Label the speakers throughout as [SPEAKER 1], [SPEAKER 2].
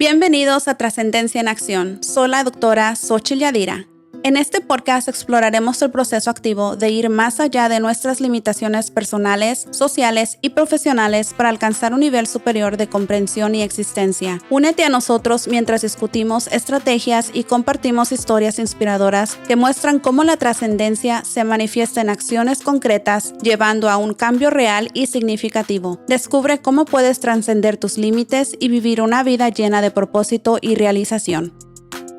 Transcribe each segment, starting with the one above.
[SPEAKER 1] Bienvenidos a Trascendencia en Acción. Soy la doctora Xochitl Yadira. En este podcast exploraremos el proceso activo de ir más allá de nuestras limitaciones personales, sociales y profesionales para alcanzar un nivel superior de comprensión y existencia. Únete a nosotros mientras discutimos estrategias y compartimos historias inspiradoras que muestran cómo la trascendencia se manifiesta en acciones concretas, llevando a un cambio real y significativo. Descubre cómo puedes trascender tus límites y vivir una vida llena de propósito y realización.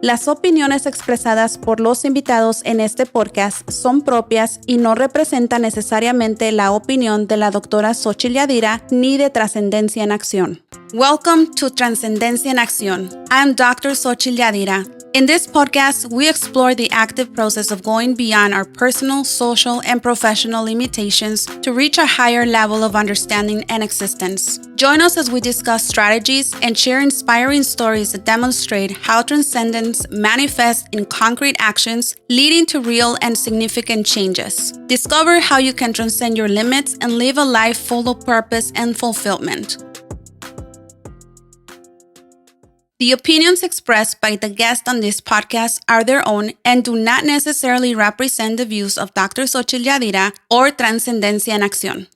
[SPEAKER 1] Las opiniones expresadas por los invitados en este podcast son propias y no representan necesariamente la opinión de la doctora Xochitl Yadira ni de Trascendencia en Acción. Welcome to Trascendencia en Acción. I'm Dr. Xochitl Yadira. In this podcast, we explore the active process of going beyond our personal, social, and professional limitations to reach a higher level of understanding and existence. Join us as we discuss strategies and share inspiring stories that demonstrate how transcendence manifests in concrete actions, leading to real and significant changes. Discover how you can transcend your limits and live a life full of purpose and fulfillment. The opinions expressed by the guests on this podcast are their own and do not necessarily represent the views of Dr. Xochitl Yadira or Trascendencia en Acción.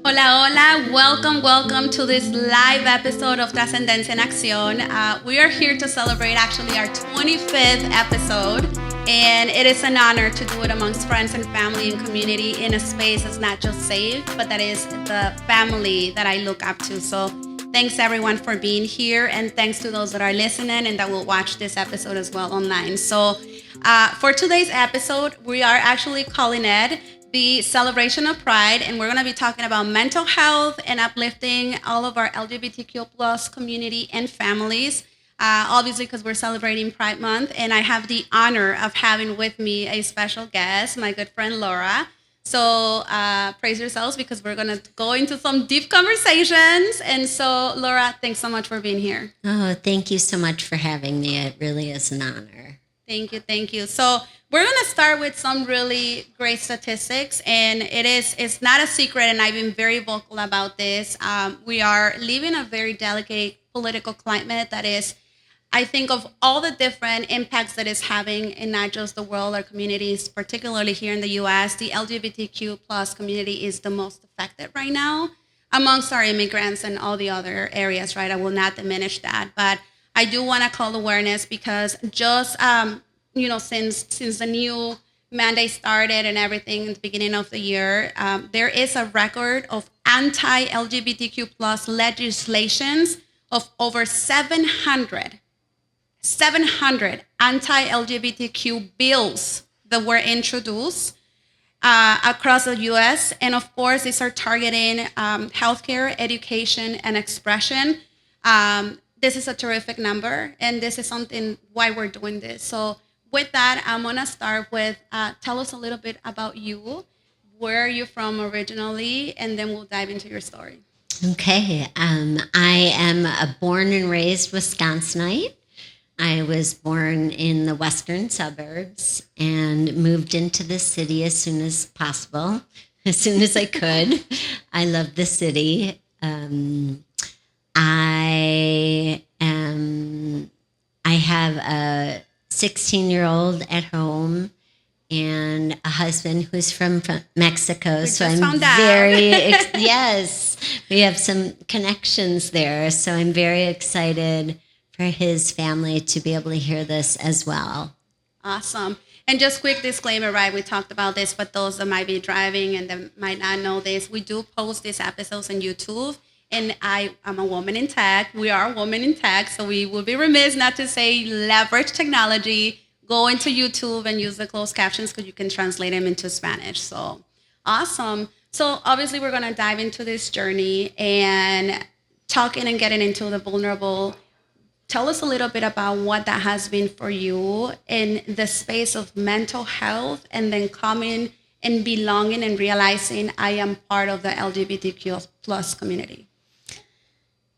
[SPEAKER 1] Hola, hola. Welcome to this live episode of Trascendencia en Acción. We are here to celebrate actually our 25th episode. And it is an honor to do it amongst friends and family and community in a space that's not just safe, but that is the family that I look up to. So thanks everyone for being here, and thanks to those that are listening and that will watch this episode as well online. So for today's episode, we are actually calling it the Celebration of Pride, and we're going to be talking about mental health and uplifting all of our LGBTQ plus community and families. Obviously, because we're celebrating Pride Month, and I have the honor of having with me a special guest, my good friend Laura. So praise yourselves, because we're going to go into some deep conversations. And so, Laura, thanks so much for being here.
[SPEAKER 2] Oh, thank you so much for having me. It really is an honor.
[SPEAKER 1] Thank you. So we're going to start with some really great statistics, and it's not a secret, and I've been very vocal about this. We are living a very delicate political climate that is, I think, of all the different impacts that it's having in not just the world or communities, particularly here in the U.S., the LGBTQ plus community is the most affected right now amongst our immigrants and all the other areas, right? I will not diminish that, but I do want to call awareness because just, since the new mandate started and everything at the beginning of the year, there is a record of anti-LGBTQ plus legislations of over 700 anti-LGBTQ bills that were introduced across the U.S. And of course, these are targeting healthcare, education, and expression. This is a terrific number, and this is something why we're doing this. So with that, I'm going to start with, tell us a little bit about you. Where are you from originally? And then we'll dive into your story.
[SPEAKER 2] Okay. I am a born and raised Wisconsinite. I was born in the western suburbs and moved into the city as soon as possible, as soon as I could. I love the city. I have a 16-year-old at home and a husband who's from Mexico. So I'm very, yes, we have some connections there. So I'm very excited for his family to be able to hear this as well.
[SPEAKER 1] Awesome. And just quick disclaimer, right? We talked about this, but those that might be driving and that might not know this, we do post these episodes on YouTube. And I'm a woman in tech. We are a woman in tech. So we would be remiss not to say leverage technology, go into YouTube and use the closed captions because you can translate them into Spanish. So awesome. So obviously we're going to dive into this journey and talking and getting into the vulnerable. Tell us a little bit about what that has been for you in the space of mental health, and then coming and belonging and realizing I am part of the LGBTQ plus community.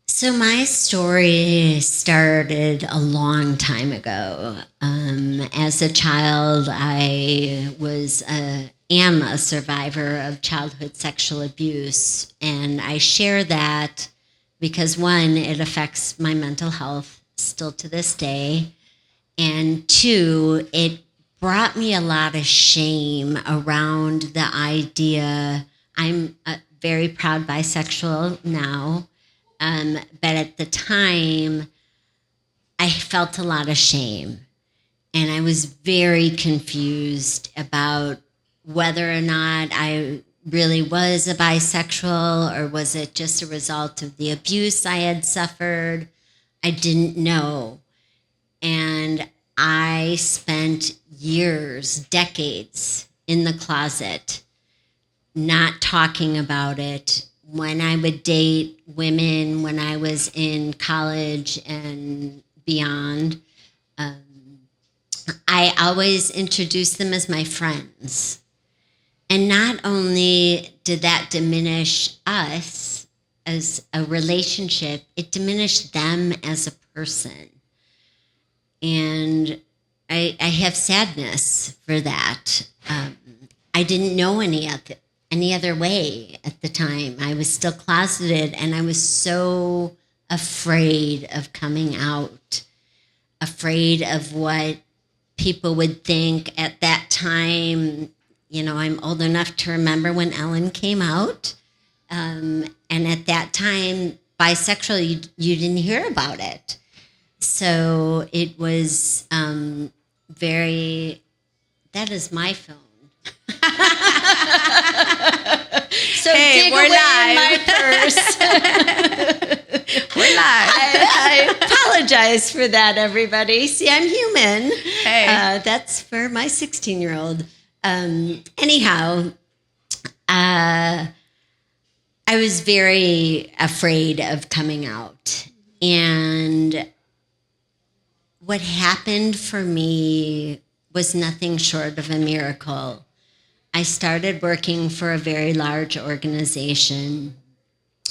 [SPEAKER 2] So my story started a long time ago. As a child, I was am a survivor of childhood sexual abuse. And I share that because, one, it affects my mental health still to this day. And two, it brought me a lot of shame around the idea. I'm a very proud bisexual now. But at the time, I felt a lot of shame. And I was very confused about whether or not I really was a bisexual, or was it just a result of the abuse I had suffered. I didn't know. And I spent years, decades in the closet, not talking about it. When I would date women when I was in college and beyond, I always introduced them as my friends. And not only did that diminish us as a relationship, it diminished them as a person. And I have sadness for that. I didn't know any other way at the time. I was still closeted, and I was so afraid of coming out, afraid of what people would think at that time. You know, I'm old enough to remember when Ellen came out. And at that time, bisexual, you didn't hear about it. So it was that is my phone. So
[SPEAKER 1] hey,
[SPEAKER 2] dig
[SPEAKER 1] we're
[SPEAKER 2] away
[SPEAKER 1] live.
[SPEAKER 2] In my purse.
[SPEAKER 1] We're live.
[SPEAKER 2] I apologize for that, everybody. See, I'm human.
[SPEAKER 1] Hey.
[SPEAKER 2] That's for my 16-year-old. Anyhow, I was very afraid of coming out. And what happened for me was nothing short of a miracle. I started working for a very large organization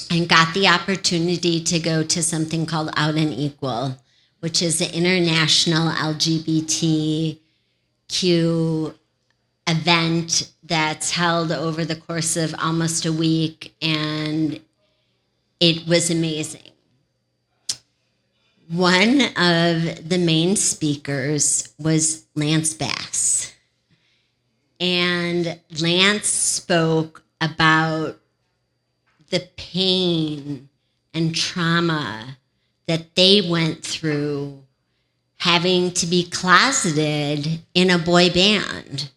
[SPEAKER 2] and got the opportunity to go to something called Out and Equal, which is an international LGBTQ event that's held over the course of almost a week, and it was amazing. One of the main speakers was Lance Bass. And Lance spoke about the pain and trauma that they went through having to be closeted in a boy band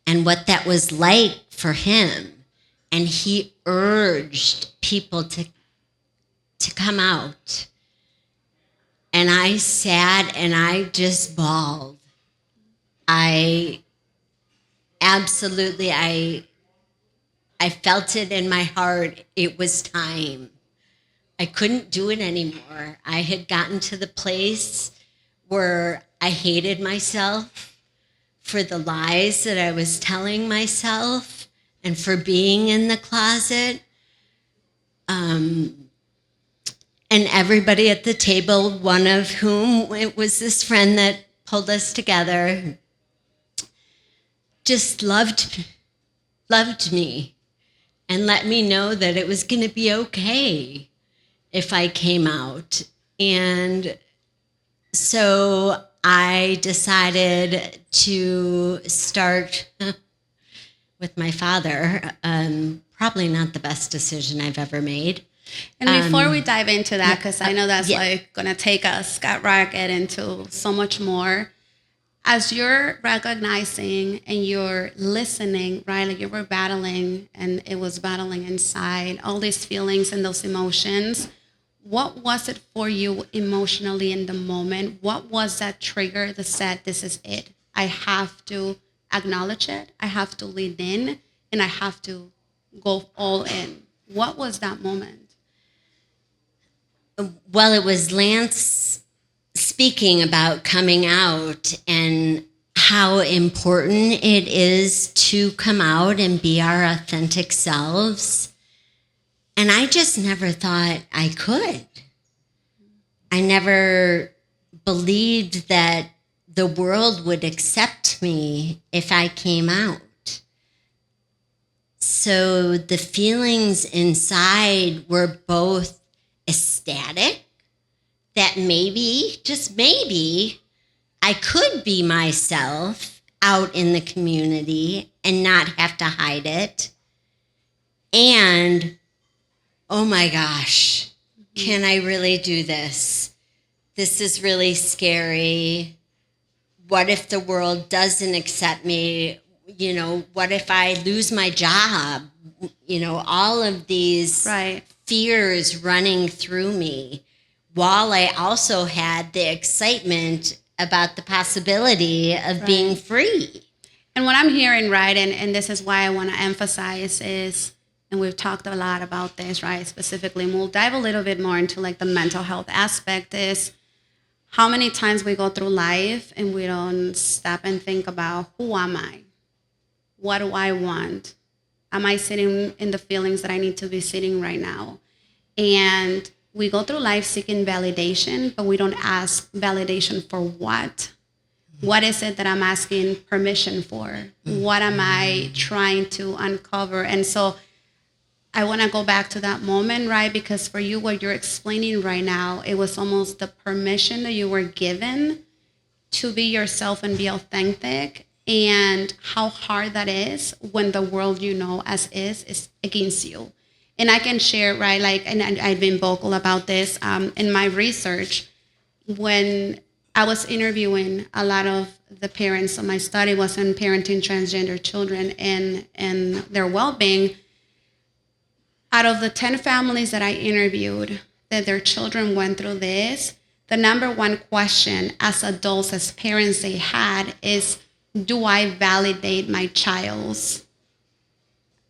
[SPEAKER 2] and what that was like for him. And he urged people to come out. And I sat and I just bawled. I felt it in my heart. It was time. I couldn't do it anymore. I had gotten to the place where I hated myself for the lies that I was telling myself and for being in the closet. And everybody at the table, one of whom it was this friend that pulled us together, just loved me and let me know that it was going to be okay if I came out. And so I decided to start with my father. Probably not the best decision I've ever made.
[SPEAKER 1] And before we dive into that, because I know that's like going to take us, skyrocket into so much more. As you're recognizing and you're listening, right? Like you were battling and it was battling inside, all these feelings and those emotions. What was it for you emotionally in the moment? What was that trigger that said, this is it? I have to acknowledge it. I have to lean in and I have to go all in. What was that moment?
[SPEAKER 2] Well, it was Lance speaking about coming out and how important it is to come out and be our authentic selves. And I just never thought I could. I never believed that the world would accept me if I came out. So the feelings inside were both ecstatic that maybe, just maybe, I could be myself out in the community and not have to hide it. And, oh my gosh, can I really do this? This is really scary. What if the world doesn't accept me? You know, what if I lose my job? You know, all of these fears running through me, while I also had the excitement about the possibility of being free.
[SPEAKER 1] And what I'm hearing, right, and this is why I want to emphasize is, and we've talked a lot about this, right, specifically, and we'll dive a little bit more into like the mental health aspect, is how many times we go through life and we don't stop and think about, who am I? What do I want? Am I sitting in the feelings that I need to be sitting right now? And we go through life seeking validation, but we don't ask validation for what? What is it that I'm asking permission for? What am I trying to uncover? And so I want to go back to that moment, right? Because for you, what you're explaining right now, it was almost the permission that you were given to be yourself and be authentic, and how hard that is when the world you know as is against you. And I can share, right, like, and I've been vocal about this in my research. When I was interviewing a lot of the parents, so my study was on parenting transgender children and their well-being. Out of the 10 families that I interviewed that their children went through this, the number one question as adults, as parents they had is, do I validate my child's,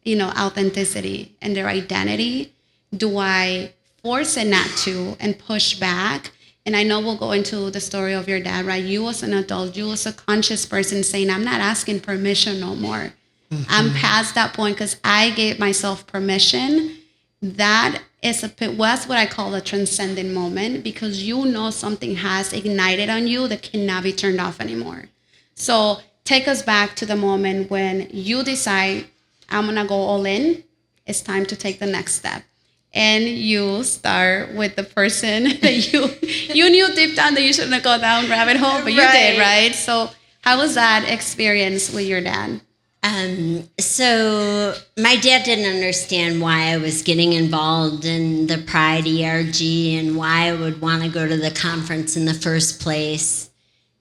[SPEAKER 1] authenticity and their identity? Do I force it not to and push back? And I know we'll go into the story of your dad, right? You as an adult, you as a conscious person saying, I'm not asking permission no more. Mm-hmm. I'm past that point because I gave myself permission. That is that's what I call a transcendent moment, because you know something has ignited on you that cannot be turned off anymore. So take us back to the moment when you decide, I'm going to go all in. It's time to take the next step. And you start with the person that you knew deep down that you shouldn't go down rabbit hole, but you did, right? So how was that experience with your dad?
[SPEAKER 2] So my dad didn't understand why I was getting involved in the Pride ERG and why I would want to go to the conference in the first place.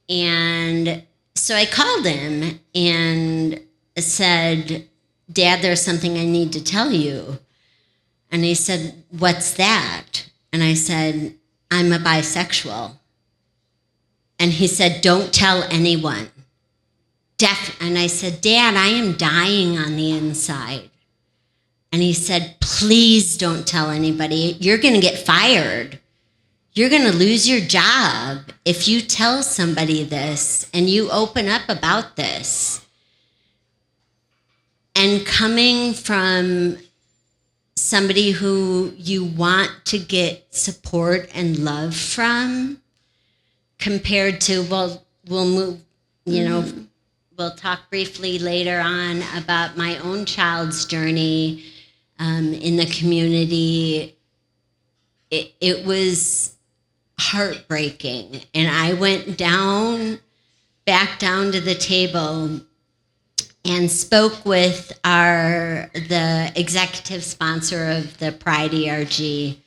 [SPEAKER 2] And so I called him and said, Dad, there's something I need to tell you. And he said, what's that? And I said, I'm a bisexual. And he said, don't tell anyone. And I said, Dad, I am dying on the inside. And he said, please don't tell anybody. You're going to get fired. You're going to lose your job if you tell somebody this and you open up about this. And coming from somebody who you want to get support and love from, compared to, well, we'll move, we'll talk briefly later on about my own child's journey in the community. It was heartbreaking. And I went back down to the table and spoke with the executive sponsor of the Pride ERG.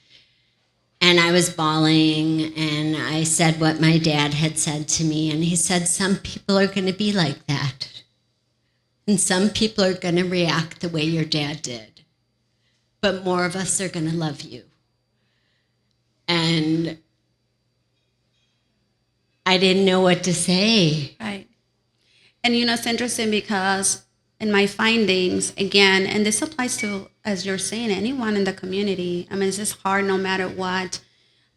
[SPEAKER 2] And I was bawling, and I said what my dad had said to me. And he said, some people are going to be like that. And some people are going to react the way your dad did. But more of us are going to love you. And I didn't know what to say.
[SPEAKER 1] Right. And, it's interesting because in my findings, again, and this applies to, as you're saying, anyone in the community. I mean, it's just hard no matter what.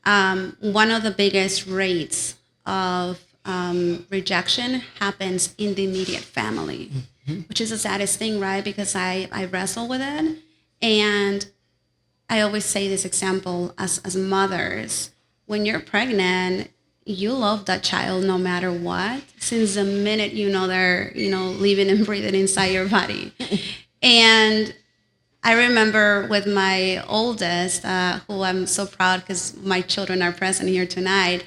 [SPEAKER 1] One of the biggest rates of rejection happens in the immediate family, which is the saddest thing, right? Because I wrestle with it. And I always say this example as mothers. When you're pregnant, you love that child no matter what, since the minute they're living and breathing inside your body. And I remember with my oldest, who I'm so proud because my children are present here tonight.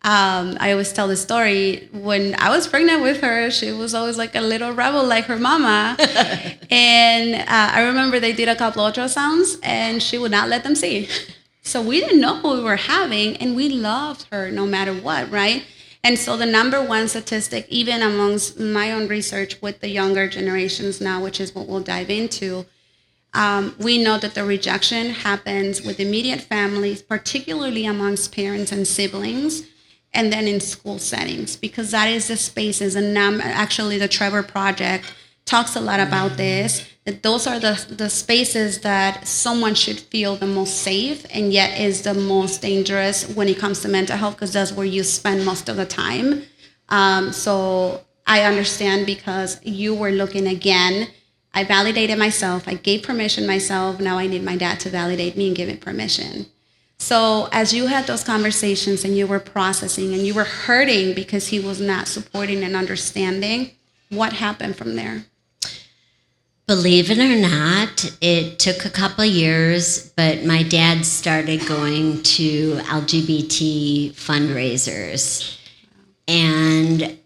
[SPEAKER 1] I always tell the story. When I was pregnant with her, she was always like a little rebel, like her mama. And I remember they did a couple ultrasounds, and she would not let them see. So we didn't know what we were having, and we loved her no matter what, right? And so the number one statistic, even amongst my own research with the younger generations now, which is what we'll dive into, we know that the rejection happens with immediate families, particularly amongst parents and siblings, and then in school settings, because that is the spaces. And actually, the Trevor Project talks a lot about this, that those are the spaces that someone should feel the most safe and yet is the most dangerous when it comes to mental health, because that's where you spend most of the time. So I understand, because you were looking again. I validated myself. I gave permission myself. Now I need my dad to validate me and give it permission. So as you had those conversations and you were processing and you were hurting because he was not supporting and understanding, what happened from there?
[SPEAKER 2] Believe it or not, it took a couple of years, but my dad started going to LGBT fundraisers. And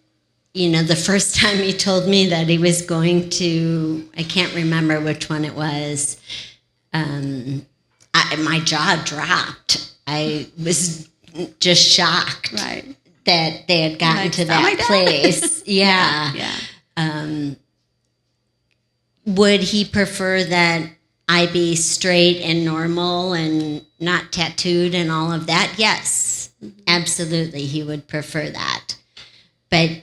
[SPEAKER 2] the first time he told me that he was going to, I can't remember which one it was, my jaw dropped. I was just shocked that they had gotten to that place. Yeah. Would he prefer that I be straight and normal and not tattooed and all of that? Yes, absolutely. He would prefer that. But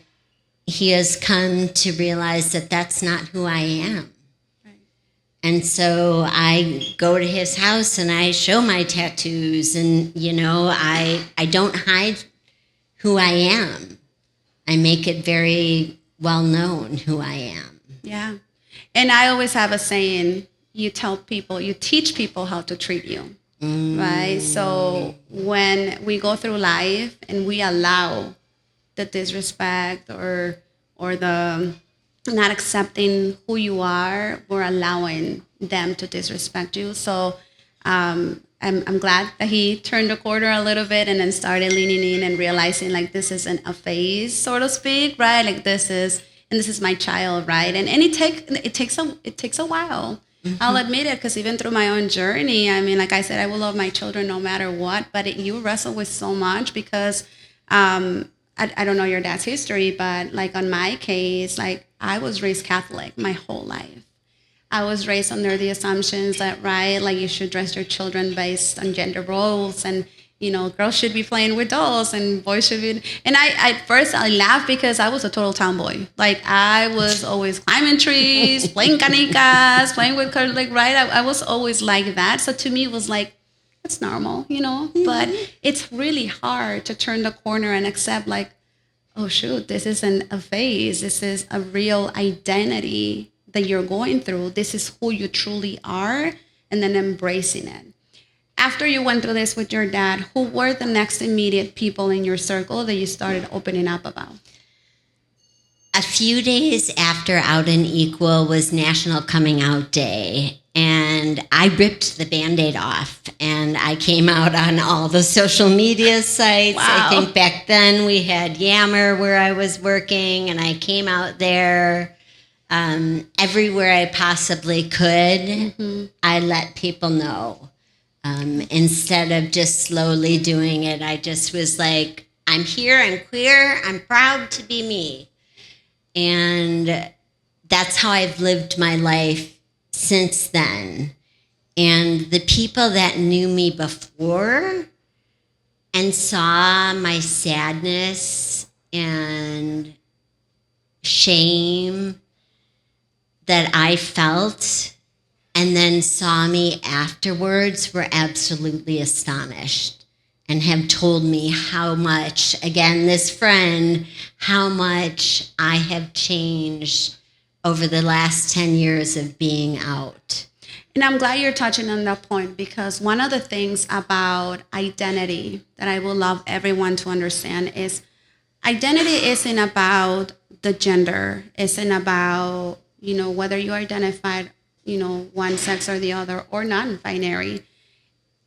[SPEAKER 2] he has come to realize that that's not who I am. Right. And so I go to his house and I show my tattoos, and, I don't hide who I am. I make it very well known who I am.
[SPEAKER 1] Yeah. And I always have a saying, you teach people how to treat you, right? So when we go through life and we allow the disrespect or the not accepting who you are, we're allowing them to disrespect you. So I'm glad that he turned the corner a little bit and then started leaning in and realizing, like, this isn't a phase, so to speak, right? Like, this is my child, right? And it takes a while. Mm-hmm. I'll admit it, because even through my own journey, I mean, like I said, I will love my children no matter what. But you wrestle with so much because I don't know your dad's history, but like on my case, like I was raised Catholic my whole life. I was raised under the assumptions that, right, like you should dress your children based on gender roles, and girls should be playing with dolls and boys should be. And at first I laughed because I was a total tomboy. Like I was always climbing trees, playing canicas, playing with colors, like, right? I was always like that. So to me it was like, it's normal, Mm-hmm. But it's really hard to turn the corner and accept, like, oh shoot, this isn't a phase. This is a real identity that you're going through. This is who you truly are, and then embracing it. After you went through this with your dad, who were the next immediate people in your circle that you started opening up about?
[SPEAKER 2] A few days after Out and Equal was National Coming Out Day, and I ripped the Band-Aid off, and I came out on all the social media sites. Wow. I think back then we had Yammer where I was working, and I came out there everywhere I possibly could. Mm-hmm. I let people know. Instead of just slowly doing it, I just was like, I'm here, I'm queer, I'm proud to be me. And that's how I've lived my life since then. And the people that knew me before and saw my sadness and shame that I felt, and then saw me afterwards, were absolutely astonished and have told me how much, again, this friend, how much I have changed over the last 10 years of being out.
[SPEAKER 1] And I'm glad you're touching on that point, because one of the things about identity that I would love everyone to understand is identity isn't about the gender, isn't about, whether you identify one sex or the other, or non-binary.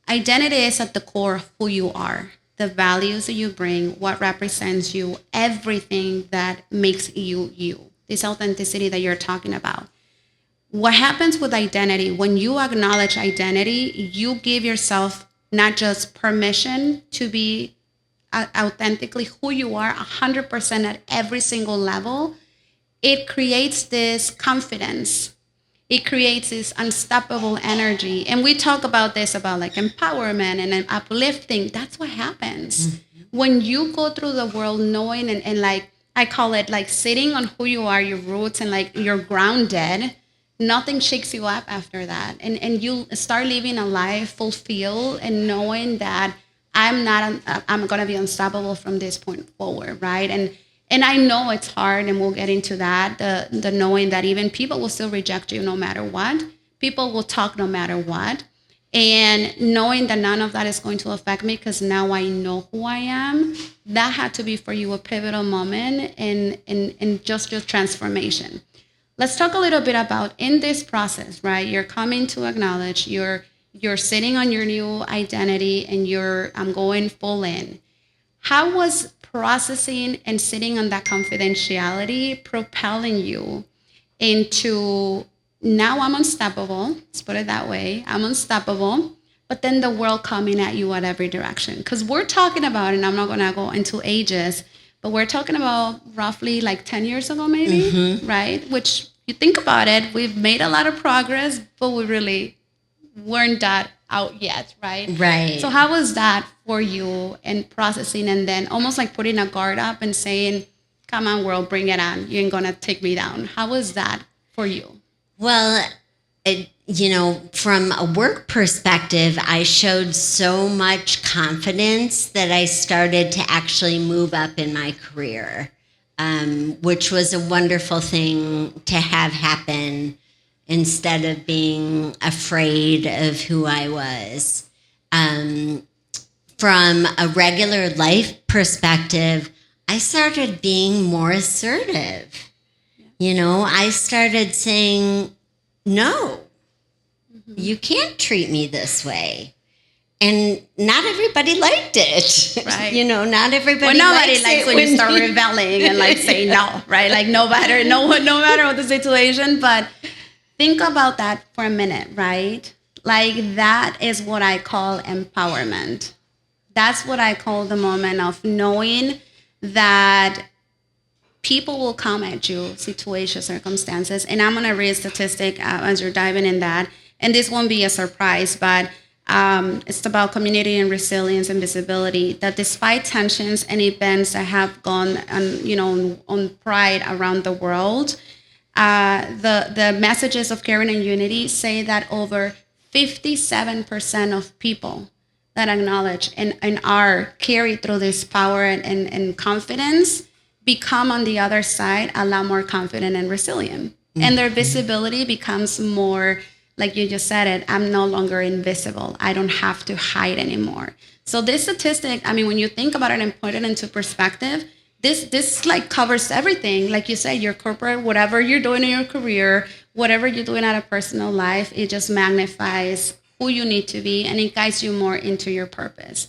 [SPEAKER 1] Identity is at the core of who you are, the values that you bring, what represents you, everything that makes you you. This authenticity that you're talking about. What happens with identity, when you acknowledge identity, you give yourself not just permission to be authentically who you are 100% at every single level. It creates this confidence. It creates this unstoppable energy. And we talk about this, about like empowerment and uplifting. That's what happens. Mm-hmm. When you go through the world knowing and like, I call it like sitting on who you are, your roots, and like you're grounded, nothing shakes you up after that. And you start living a life fulfilled and knowing that I'm going to be unstoppable from this point forward, right? And I know it's hard, and we'll get into that, the knowing that even people will still reject you no matter what. People will talk no matter what. And knowing that none of that is going to affect me because now I know who I am, that had to be for you a pivotal moment in just your transformation. Let's talk a little bit about in this process, right? You're coming to acknowledge you're sitting on your new identity and I'm going full in. How was processing and sitting on that confidentiality propelling you into now I'm unstoppable? Let's put it that way. I'm unstoppable. But then the world coming at you at every direction. Because we're talking about, and I'm not going to go into ages, but we're talking about roughly like 10 years ago, maybe, mm-hmm. right? Which, you think about it, we've made a lot of progress, but we really weren't that out yet, right?
[SPEAKER 2] Right.
[SPEAKER 1] So how was that for you in processing and then almost like putting a guard up and saying, come on, world, bring it on. You ain't going to take me down. How was that for you?
[SPEAKER 2] Well, from a work perspective, I showed so much confidence that I started to actually move up in my career, which was a wonderful thing to have happen instead of being afraid of who I was. From a regular life perspective, I started being more assertive. I started saying, no, you can't treat me this way. And not everybody liked it.
[SPEAKER 1] Right.
[SPEAKER 2] Not everybody
[SPEAKER 1] well, nobody likes when you start rebelling and like say no, right? Like no matter what the situation. But think about that for a minute, right? Like that is what I call empowerment. That's what I call the moment of knowing that people will come at you, situations, circumstances. And I'm going to read a statistic as you're diving in that. And this won't be a surprise, but it's about community and resilience and visibility, that despite tensions and events that have gone on pride around the world, the messages of caring and unity say that over 57% of people that acknowledge and are carried through this power and confidence become on the other side a lot more confident and resilient. Mm-hmm. And their visibility becomes more, like you just said it, I'm no longer invisible. I don't have to hide anymore. So this statistic, when you think about it and put it into perspective, this like covers everything. Like you said, your corporate, whatever you're doing in your career, whatever you're doing at a personal life, it just magnifies who you need to be and it guides you more into your purpose.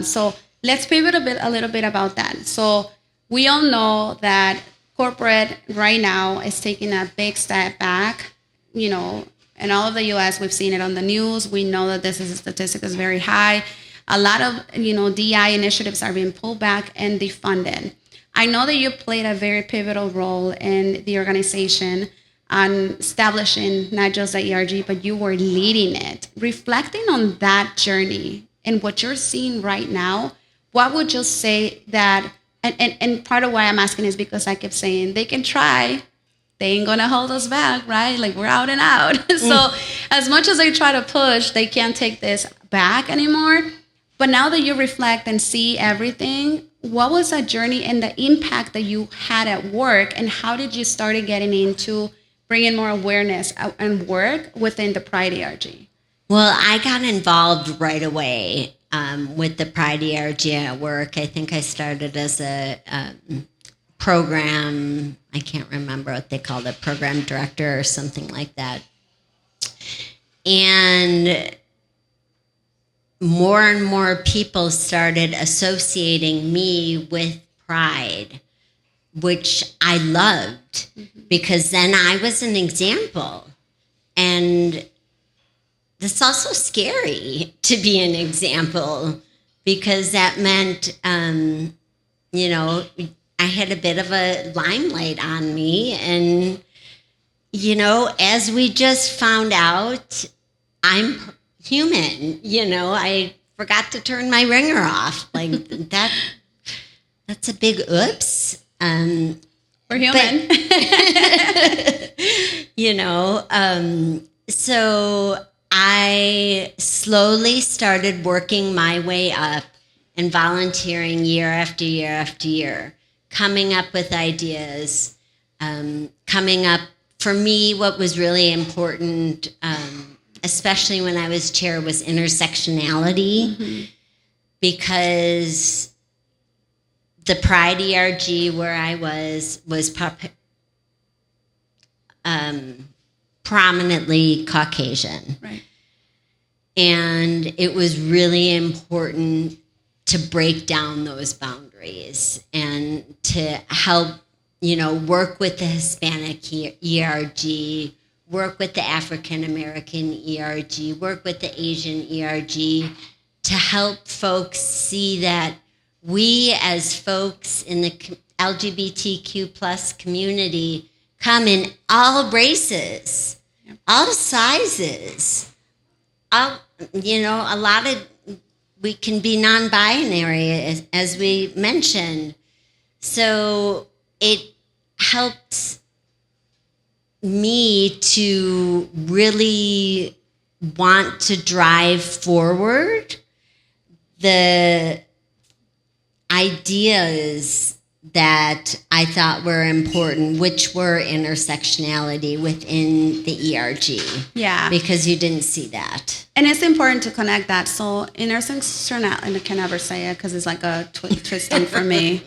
[SPEAKER 1] So let's pivot a little bit about that. So we all know that corporate right now is taking a big step back, in all of the U.S. We've seen it on the news. We know that this statistic is very high. A lot of, DI initiatives are being pulled back and defunded. I know that you played a very pivotal role in the organization on establishing not just the ERG, but you were leading it. Reflecting on that journey and what you're seeing right now, what would you say that, and part of why I'm asking is because I kept saying they can try, they ain't gonna hold us back, right? Like we're out and out. So as much as they try to push, they can't take this back anymore. But now that you reflect and see everything, what was that journey and the impact that you had at work, and how did you start getting into bringing more awareness and work within the Pride ERG?
[SPEAKER 2] Well, I got involved right away with the Pride ERG at work. I think I started as a program, I can't remember what they called it, program director or something like that. And more and more people started associating me with pride, which I loved, because then I was an example. And it's also scary to be an example, because that meant, you know, I had a bit of a limelight on me. And, you know, as we just found out, I'm human. You know, I forgot to turn my ringer off. Like that's a big oops.
[SPEAKER 1] We're human.
[SPEAKER 2] But, you know, so I slowly started working my way up and volunteering year after year after year, coming up with ideas, coming up, for me, what was really important, especially when I was chair, was intersectionality, because the Pride ERG where I was prominently Caucasian.
[SPEAKER 1] Right.
[SPEAKER 2] And it was really important to break down those boundaries and to help, you know, work with the Hispanic ERG, work with the African American ERG, work with the Asian ERG, to help folks see that we as folks in the LGBTQ plus community come in all races, all sizes, all, you know, a lot of, we can be non-binary, as we mentioned. So it helped me to really want to drive forward the ideas that I thought were important, which were intersectionality within the ERG.
[SPEAKER 1] Yeah.
[SPEAKER 2] Because you didn't see that.
[SPEAKER 1] And it's important to connect that. So intersectionality, and I can never say it because it's like a twisting for me.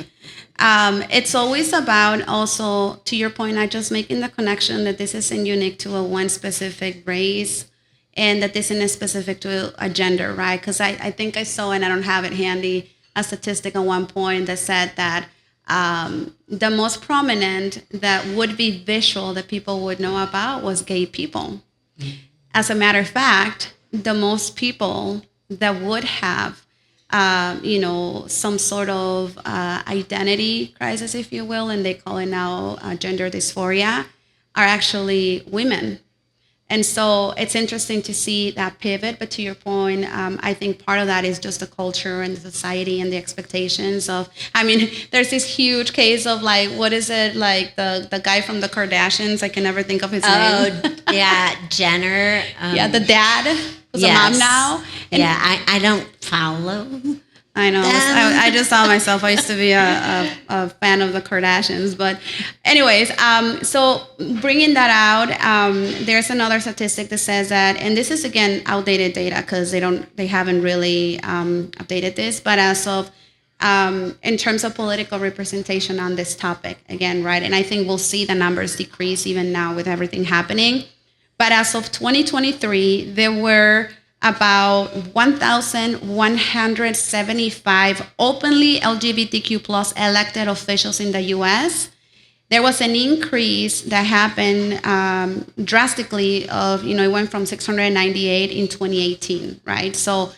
[SPEAKER 1] It's always about also, to your point, not just making the connection that this isn't unique to a one specific race and that this isn't specific to a gender, right? Because I think I saw, and I don't have it handy, a statistic at one point that said that the most prominent that would be visual that people would know about was gay people. As a matter of fact, the most people that would have you know, some sort of identity crisis, if you will, and they call it now gender dysphoria, are actually women. And so it's interesting to see that pivot. But to your point, I think part of that is just the culture and the society and the expectations of, I mean, there's this huge case of like, what is it, like the guy from the Kardashians? I can never think of his name.
[SPEAKER 2] Oh, yeah, Jenner.
[SPEAKER 1] Yeah, the dad who's a mom now. And
[SPEAKER 2] yeah, I don't follow.
[SPEAKER 1] I know. I just saw myself. I used to be a fan of the Kardashians. But anyways, so bringing that out, there's another statistic that says that, and this is, again, outdated data because they haven't really updated this, but as of, in terms of political representation on this topic, again, right? And I think we'll see the numbers decrease even now with everything happening. But as of 2023, there were about 1,175 openly LGBTQ plus elected officials in the U.S. There was an increase that happened drastically of, you know, it went from 698 in 2018, right? So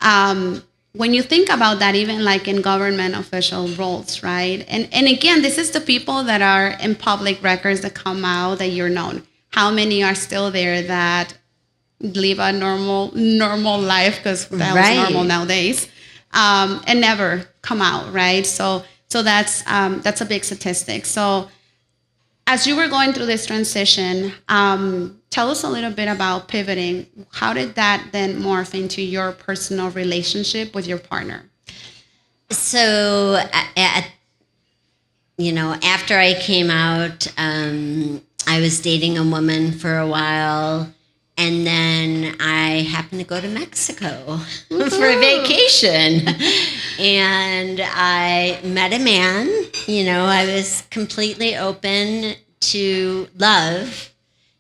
[SPEAKER 1] when you think about that, even like in government official roles, right? And again, this is the people that are in public records that come out that you're known. How many are still there that live a normal life, because that was normal nowadays, and never come out, right? So that's a big statistic. So as you were going through this transition, tell us a little bit about pivoting. How did that then morph into your personal relationship with your partner?
[SPEAKER 2] So, you know, after I came out, I was dating a woman for a while. And then I happened to go to Mexico for a vacation. And I met a man. You know, I was completely open to love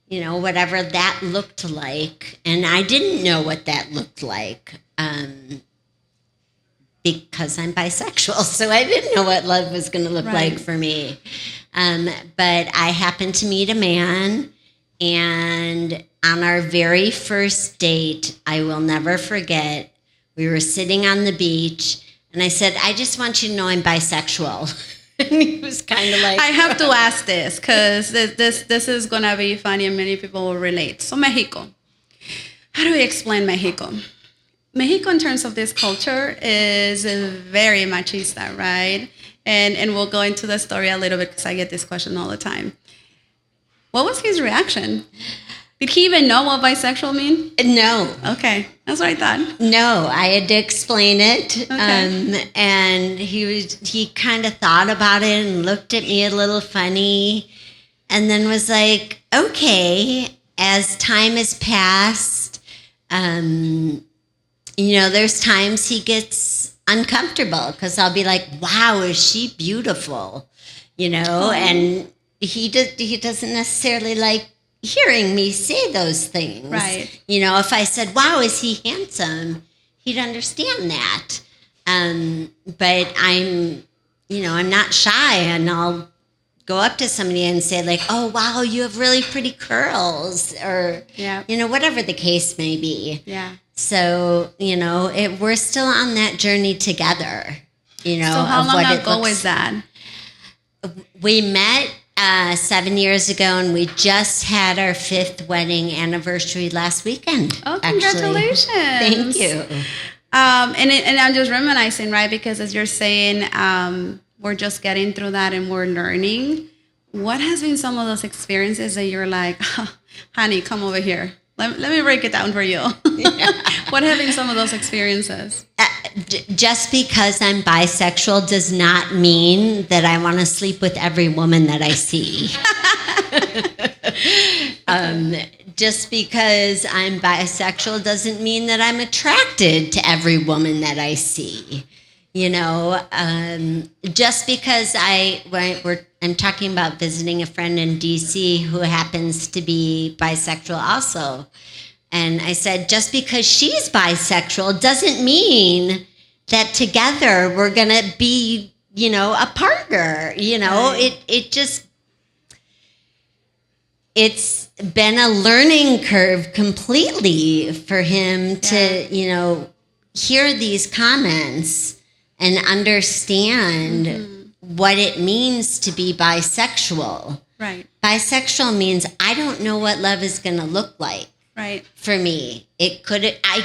[SPEAKER 2] whatever that looked like. And I didn't know what that looked like because I'm bisexual. So I didn't know what love was going to look like for me. But I happened to meet a man, and on our very first date, I will never forget, we were sitting on the beach, and I said, I just want you to know I'm bisexual. And he was kind of like...
[SPEAKER 1] I have to ask this, because this is going to be funny and many people will relate. So Mexico. How do we explain Mexico? Mexico, in terms of this culture, is very machista, right? And we'll go into the story a little bit because I get this question all the time. What was his reaction? Did he even know what bisexual mean?
[SPEAKER 2] No.
[SPEAKER 1] Okay, that's what I thought.
[SPEAKER 2] No, I had to explain it. Okay. And he kind of thought about it and looked at me a little funny, and then was like, okay, as time has passed, there's times he gets uncomfortable because I'll be like, wow, is she beautiful? And he doesn't necessarily like hearing me say those things.
[SPEAKER 1] Right.
[SPEAKER 2] If I said, wow, is he handsome? He'd understand that. But I'm not shy, and I'll go up to somebody and say like, oh, wow, you have really pretty curls, or, whatever the case may be.
[SPEAKER 1] Yeah.
[SPEAKER 2] So, we're still on that journey together,
[SPEAKER 1] So how long ago was that?
[SPEAKER 2] We met 7 years ago, and we just had our 5th wedding anniversary last weekend.
[SPEAKER 1] Oh, congratulations.
[SPEAKER 2] Actually. Thank you.
[SPEAKER 1] And I'm just reminiscing, right? Because as you're saying, we're just getting through that and we're learning. What has been some of those experiences that you're like, oh, honey, come over here. Let me break it down for you. Yeah. What have been some of those experiences?
[SPEAKER 2] Just because I'm bisexual does not mean that I want to sleep with every woman that I see. Just because I'm bisexual doesn't mean that I'm attracted to every woman that I see. Just because I'm talking about visiting a friend in DC who happens to be bisexual also. And I said, just because she's bisexual doesn't mean that together we're going to be, a partner. Right. It's been a learning curve completely for him to, hear these comments and understand what it means to be bisexual.
[SPEAKER 1] Right.
[SPEAKER 2] Bisexual means I don't know what love is going to look like.
[SPEAKER 1] Right.
[SPEAKER 2] For me, I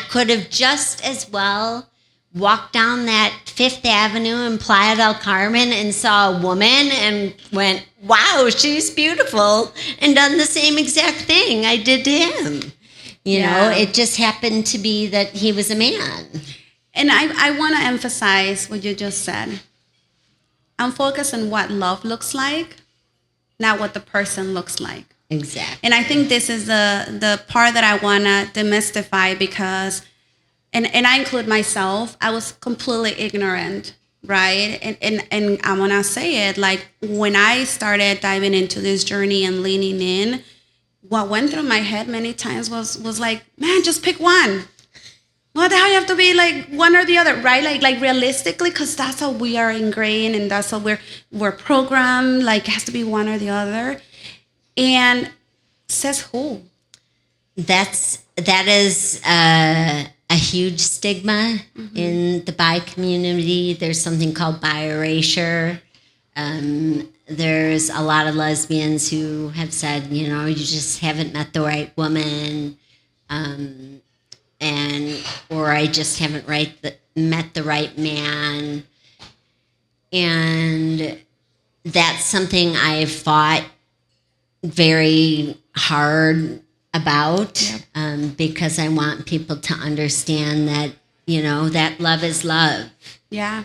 [SPEAKER 2] could have just as well walked down that 5th Avenue in Playa del Carmen and saw a woman and went, wow, she's beautiful, and done the same exact thing I did to him. It just happened to be that he was a man.
[SPEAKER 1] And I want to emphasize what you just said. I'm focused on what love looks like, not what the person looks like.
[SPEAKER 2] Exactly.
[SPEAKER 1] And I think this is the part that I want to demystify, because, and I include myself, I was completely ignorant, right? And I want to say it, like when I started diving into this journey and leaning in, what went through my head many times was like, man, just pick one. What the hell, you have to be like one or the other, right? Like realistically, because that's how we are ingrained and that's how we're programmed. Like it has to be one or the other. And says who? That
[SPEAKER 2] is a huge stigma in the bi community. There's something called bi erasure. There's a lot of lesbians who have said, you just haven't met the right woman. Or I just haven't met the right man. And that's something I've fought very hard about, because I want people to understand that, that love is love.
[SPEAKER 1] Yeah.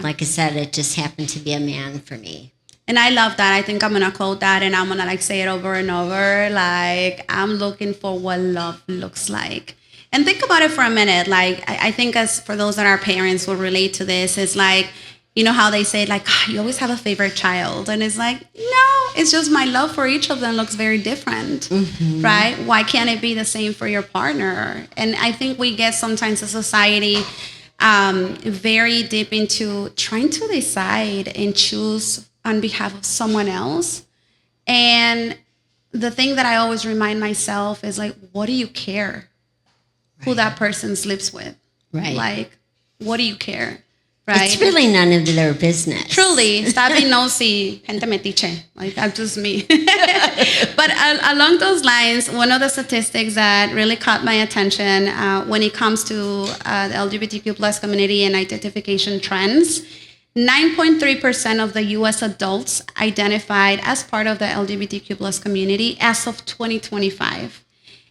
[SPEAKER 2] Like I said, it just happened to be a man for me.
[SPEAKER 1] And I love that. I think I'm going to quote that and I'm going to say it over and over. Like, I'm looking for what love looks like. And think about it for a minute. Like, I think as for those that are parents will relate to this, it's like, You know how they say, like, you always have a favorite child. And it's like, no, it's just my love for each of them looks very different, right? Why can't it be the same for your partner? And I think we get sometimes a society very deep into trying to decide and choose on behalf of someone else. And the thing that I always remind myself is like, what do you care who that person sleeps with?
[SPEAKER 2] Right.
[SPEAKER 1] Like, what do you care? Right?
[SPEAKER 2] It's really none of their business.
[SPEAKER 1] Truly, stop being nosy, gente metiche. Like, that's just me. But along those lines, one of the statistics that really caught my attention when it comes to the LGBTQ plus community and identification trends, 9.3% of the U.S. adults identified as part of the LGBTQ plus community as of 2025.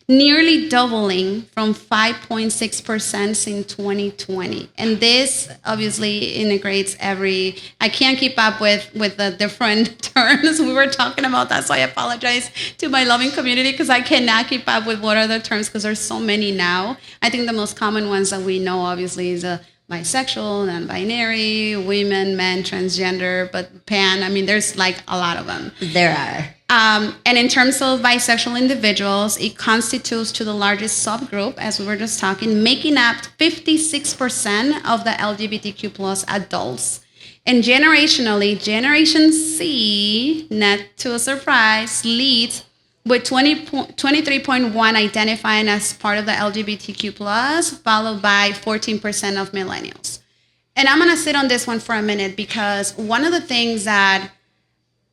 [SPEAKER 1] Nearly doubling from 5.6% in 2020. And this obviously integrates I can't keep up with the different terms we were talking about that, so I apologize to my loving community because I cannot keep up with what are the terms because there's so many now. I think the most common ones that we know obviously is bisexual, non-binary, women, men, transgender, but pan, I mean, there's like a lot of them.
[SPEAKER 2] There are.
[SPEAKER 1] And in terms of bisexual individuals, it constitutes to the largest subgroup, as we were just talking, making up 56% of the LGBTQ plus adults. And generationally, Generation C, not to a surprise, leads with 23.1 identifying as part of the LGBTQ plus, followed by 14% of millennials. And I'm going to sit on this one for a minute because one of the things that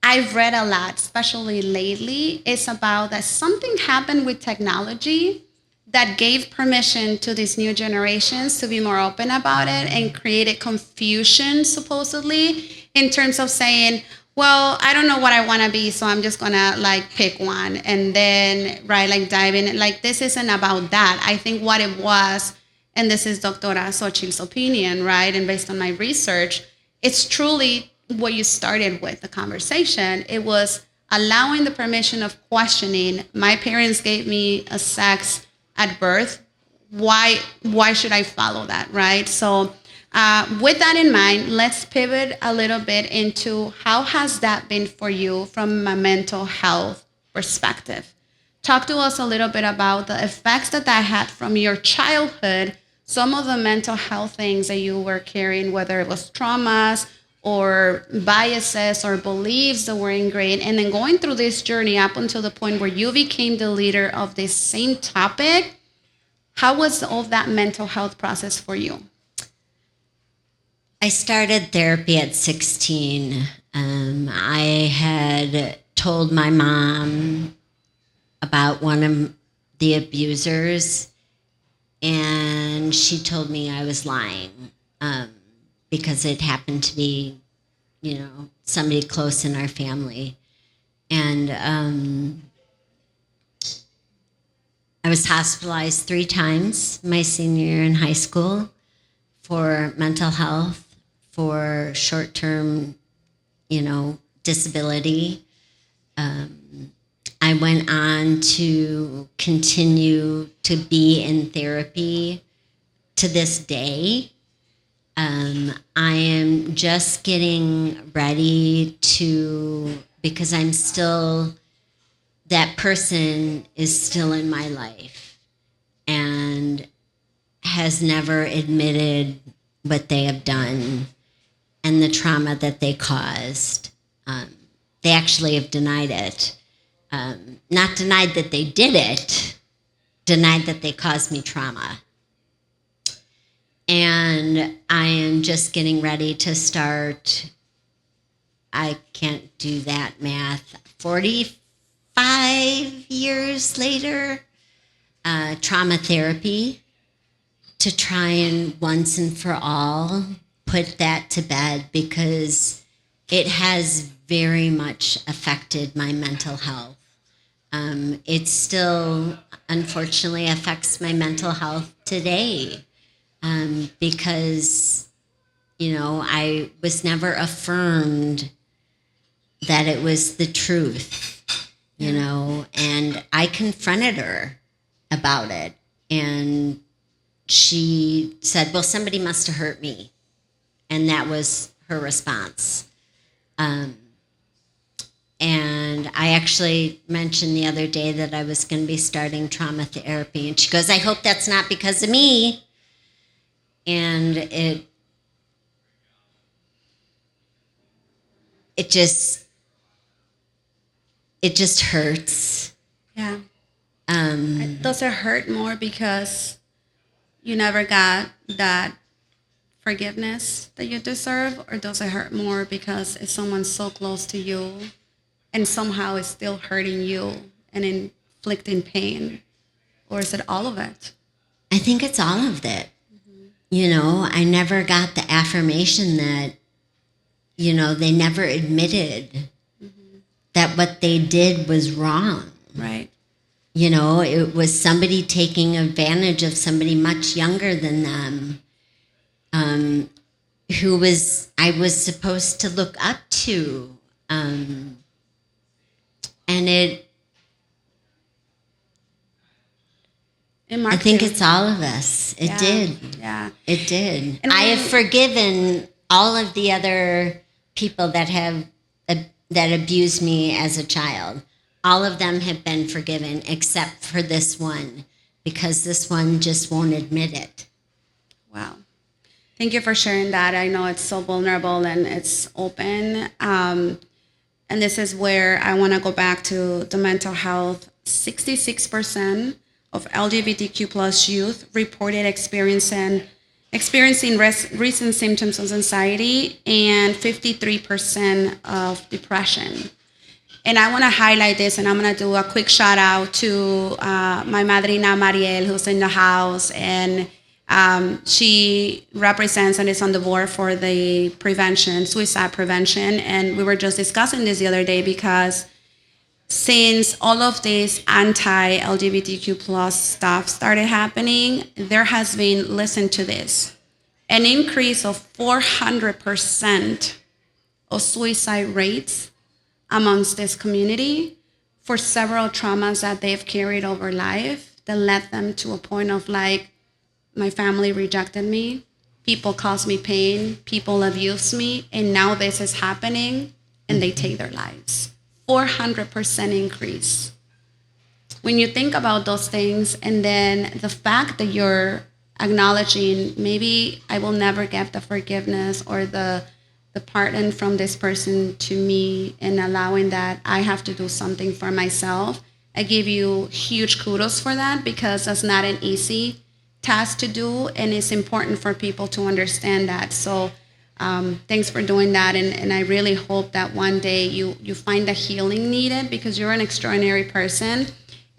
[SPEAKER 1] I've read a lot, especially lately, is about that something happened with technology that gave permission to these new generations to be more open about it and created confusion, supposedly, in terms of saying, well, I don't know what I want to be, so I'm just going to like pick one and then, right, like dive in. Like, this isn't about that. I think what it was, and this is Doctora Xochitl's opinion, right, and based on my research, it's truly what you started with the conversation. It was allowing the permission of questioning. My parents gave me a sex at birth. Why should I follow that, right? So with that in mind, let's pivot a little bit into how has that been for you from a mental health perspective. Talk to us a little bit about the effects that had from your childhood, some of the mental health things that you were carrying, whether it was traumas or biases or beliefs that were ingrained, and then going through this journey up until the point where you became the leader of this same topic. How was all that mental health process for you?
[SPEAKER 2] I started therapy at 16. I had told my mom about one of the abusers, and she told me I was lying. Because it happened to be, somebody close in our family. And I was hospitalized 3 times my senior year in high school for mental health, for short-term, disability. I went on to continue to be in therapy to this day. I am just getting ready because I'm still, that person is still in my life and has never admitted what they have done and the trauma that they caused. They actually have denied it. Not denied that they did it, denied that they caused me trauma. And I am just getting ready to start, I can't do that math, 45 years later, trauma therapy to try and once and for all put that to bed because it has very much affected my mental health. It still, unfortunately, affects my mental health today. Because, I was never affirmed that it was the truth, and I confronted her about it. And she said, well, somebody must have hurt me. And that was her response. And I actually mentioned the other day that I was going to be starting trauma therapy. And she goes, I hope that's not because of me. And it just hurts.
[SPEAKER 1] Yeah. Does it hurt more because you never got that forgiveness that you deserve? Or does it hurt more because it's someone so close to you and somehow it's still hurting you and inflicting pain? Or is it all of it?
[SPEAKER 2] I think it's all of that. You know, I never got the affirmation that, you know, they never admitted that what they did was wrong.
[SPEAKER 1] Right.
[SPEAKER 2] You know, it was somebody taking advantage of somebody much younger than them, who I was supposed to look up to. And I think it's all of us. It did.
[SPEAKER 1] Yeah.
[SPEAKER 2] It did.
[SPEAKER 1] And
[SPEAKER 2] I have forgiven all of the other people that abused me as a child. All of them have been forgiven except for this one, because this one just won't admit it.
[SPEAKER 1] Wow. Thank you for sharing that. I know it's so vulnerable and it's open. And this is where I want to go back to the mental health. 66% of LGBTQ plus youth reported experiencing recent symptoms of anxiety and 53% of depression. And I want to highlight this, and I'm going to do a quick shout out to my madrina Mariel, who's in the house, and she represents and is on the board for the suicide prevention. And we were just discussing this the other day because since all of this anti-LGBTQ plus stuff started happening, there has been, listen to this, an increase of 400% of suicide rates amongst this community for several traumas that they've carried over life that led them to a point of like, my family rejected me, people caused me pain, people abused me, and now this is happening and they take their lives. 400% increase. When you think about those things, and then the fact that you're acknowledging, maybe I will never get the forgiveness or the pardon from this person to me, and allowing that I have to do something for myself. I give you huge kudos for that, because that's not an easy task to do, and it's important for people to understand that. So thanks for doing that, and I really hope that one day you find the healing needed, because you're an extraordinary person,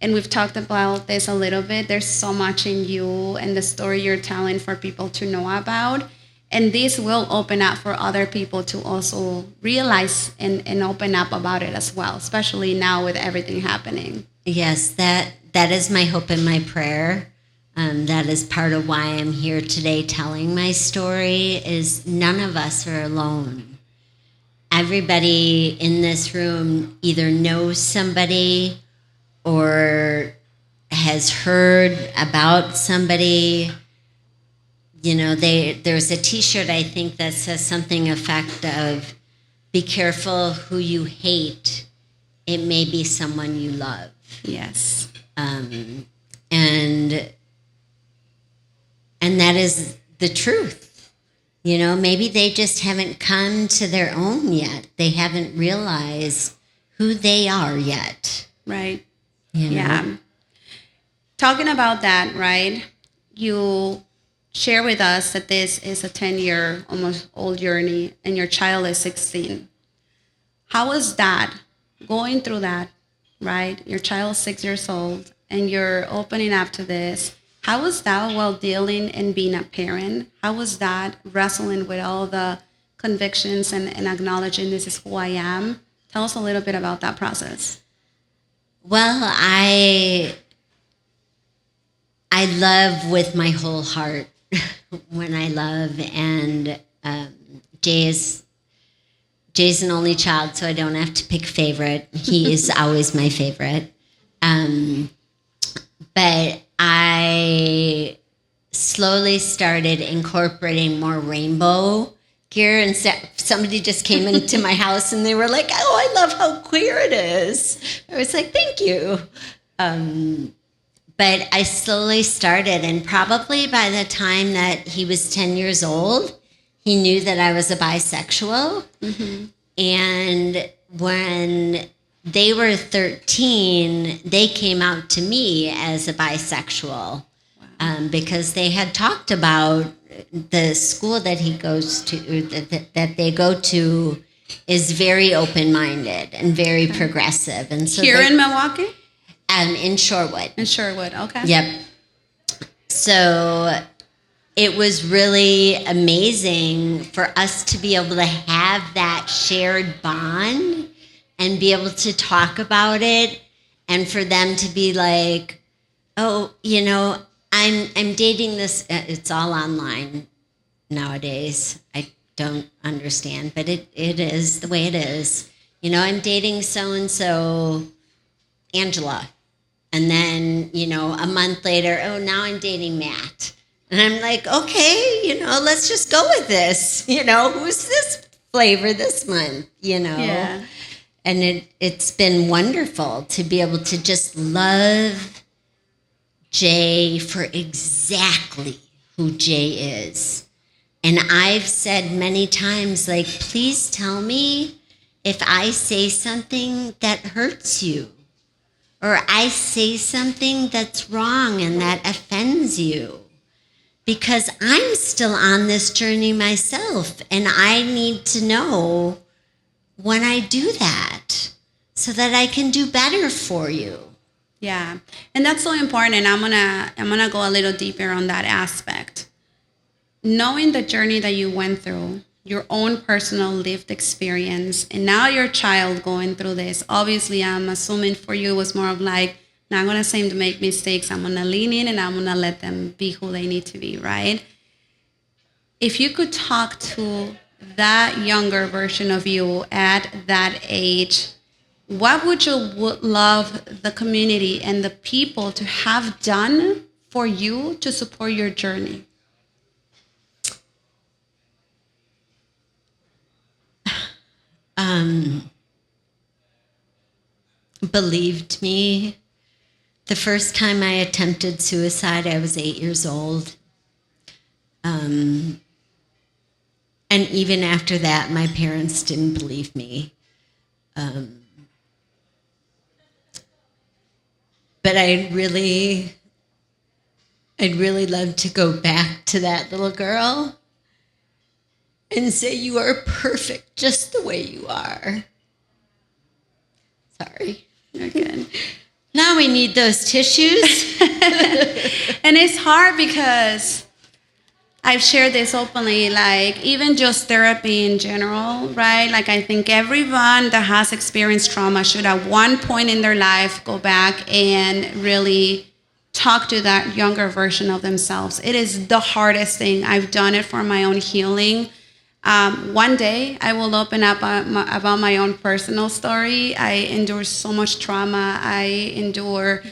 [SPEAKER 1] and we've talked about this a little bit. There's so much in you and the story you're telling for people to know about. And this will open up for other people to also realize and open up about it as well, especially now with everything happening.
[SPEAKER 2] Yes, that is my hope and my prayer. That is part of why I'm here today telling my story, is none of us are alone. Everybody in this room either knows somebody or has heard about somebody. You know, there's a T-shirt, I think, that says something effect of, be careful who you hate. It may be someone you love.
[SPEAKER 1] Yes.
[SPEAKER 2] And that is the truth. You know, maybe they just haven't come to their own yet. They haven't realized who they are yet.
[SPEAKER 1] Right.
[SPEAKER 2] You know?
[SPEAKER 1] Yeah. Talking about that, right? You share with us that this is a 10-year, almost old journey, and your child is 16. How was that, going through that, right? Your child is 6 years old, and you're opening up to this. How was that while dealing and being a parent? How was that wrestling with all the convictions and acknowledging this is who I am? Tell us a little bit about that process.
[SPEAKER 2] Well, I love with my whole heart when I love, and Jay's an only child, so I don't have to pick favorite. He is always my favorite. But I slowly started incorporating more rainbow here, and somebody just came into my house and they were like, oh, I love how queer it is. I was like, thank you. But I slowly started, and probably by the time that he was 10 years old, he knew that I was a bisexual. Mm-hmm. And when they were 13, they came out to me as a bisexual. Wow. Because they had talked about the school that he goes to, that they go to, is very open-minded and very progressive. And so
[SPEAKER 1] here in Milwaukee?
[SPEAKER 2] In Shorewood.
[SPEAKER 1] In Shorewood, okay.
[SPEAKER 2] Yep. So it was really amazing for us to be able to have that shared bond and be able to talk about it, and for them to be like, oh, I'm dating this, it's all online nowadays. I don't understand, but it is the way it is. I'm dating so-and-so, Angela. And then, a month later, oh, now I'm dating Matt. And I'm like, okay, let's just go with this. Who's this flavor this month, Yeah. And it's been wonderful to be able to just love Jay for exactly who Jay is. And I've said many times, like, please tell me if I say something that hurts you, or I say something that's wrong and that offends you. Because I'm still on this journey myself, and I need to know when I do that so that I can do better for you.
[SPEAKER 1] Yeah, and that's so important, and I'm gonna go a little deeper on that aspect. Knowing the journey that you went through, your own personal lived experience, and now your child going through this. Obviously, I'm assuming for you it was more of like, not gonna say to make mistakes. I'm gonna lean in and I'm gonna let them be who they need to be, right? If you could talk to that younger version of you at that age, what would you love the community and the people to have done for you to support your journey?
[SPEAKER 2] Believed me. The first time I attempted suicide, I was 8 years old. And even after that, my parents didn't believe me. But I'd really love to go back to that little girl and say, you are perfect just the way you are. Sorry.
[SPEAKER 1] You're good.
[SPEAKER 2] Now we need those tissues.
[SPEAKER 1] And it's hard because I've shared this openly, like even just therapy in general, right? Like I think everyone that has experienced trauma should at one point in their life go back and really talk to that younger version of themselves. It is the hardest thing. I've done it for my own healing. One day I will open up about my own personal story. I endure so much trauma. I endure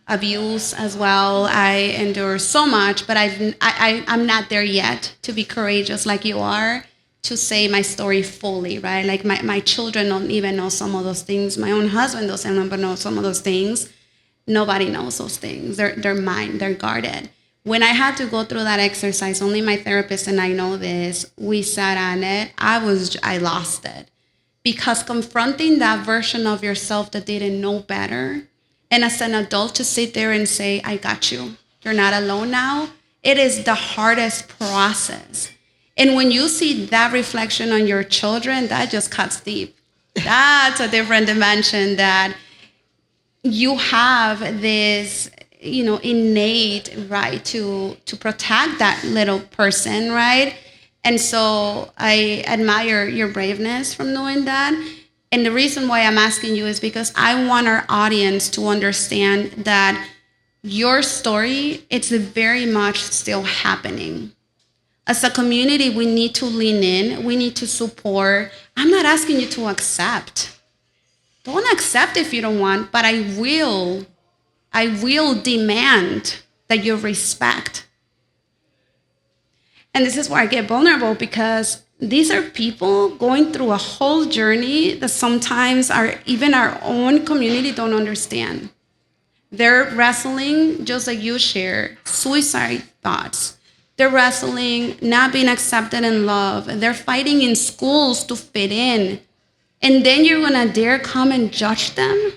[SPEAKER 1] abuse as well. I endure so much, but I'm not there yet to be courageous like you are, to say my story fully, right? Like my children don't even know some of those things. My own husband doesn't even know some of those things. Nobody knows those things. They're mine. They're guarded. When I had to go through that exercise, only my therapist and I know this, we sat on it. I lost it. Because confronting that version of yourself that didn't know better, and as an adult to sit there and say, I got you, you're not alone now, it is the hardest process. And when you see that reflection on your children, that just cuts deep. That's a different dimension, that you have this innate right to protect that little person, right? And so I admire your braveness from doing that. And the reason why I'm asking you is because I want our audience to understand that your story, it's very much still happening. As a community, we need to lean in. We need to support. I'm not asking you to accept. Don't accept if you don't want, but I will demand that you respect. And this is where I get vulnerable, because these are people going through a whole journey that sometimes even our own community don't understand. They're wrestling, just like you share, suicide thoughts. They're wrestling not being accepted in love. They're fighting in schools to fit in. And then you're going to dare come and judge them?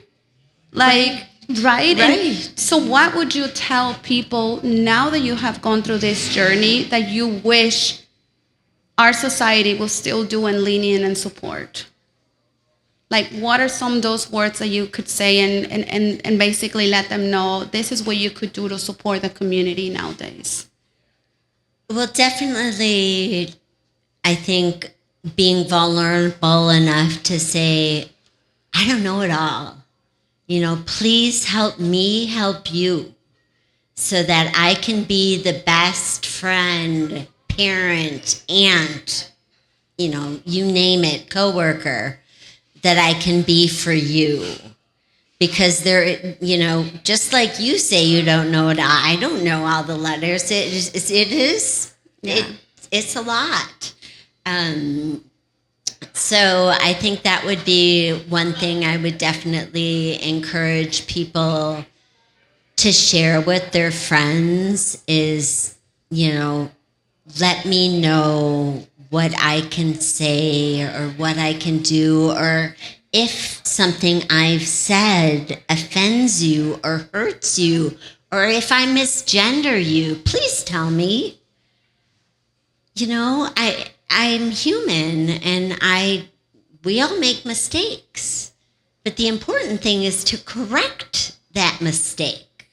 [SPEAKER 1] Like, right?
[SPEAKER 2] Right.
[SPEAKER 1] So what would you tell people now that you have gone through this journey that you wish our society will still do and lean in and support? Like, what are some of those words that you could say and basically let them know this is what you could do to support the community nowadays?
[SPEAKER 2] Well, definitely, I think being vulnerable enough to say, I don't know it all. Please help me help you so that I can be the best friend, parent, aunt, you name it, coworker that I can be for you. Because just like you say, you don't know it. I don't know all the letters. It's a lot. So I think that would be one thing I would definitely encourage people to share with their friends is, let me know what I can say or what I can do, or if something I've said offends you or hurts you, or if I misgender you, please tell me. I'm human and we all make mistakes. But the important thing is to correct that mistake.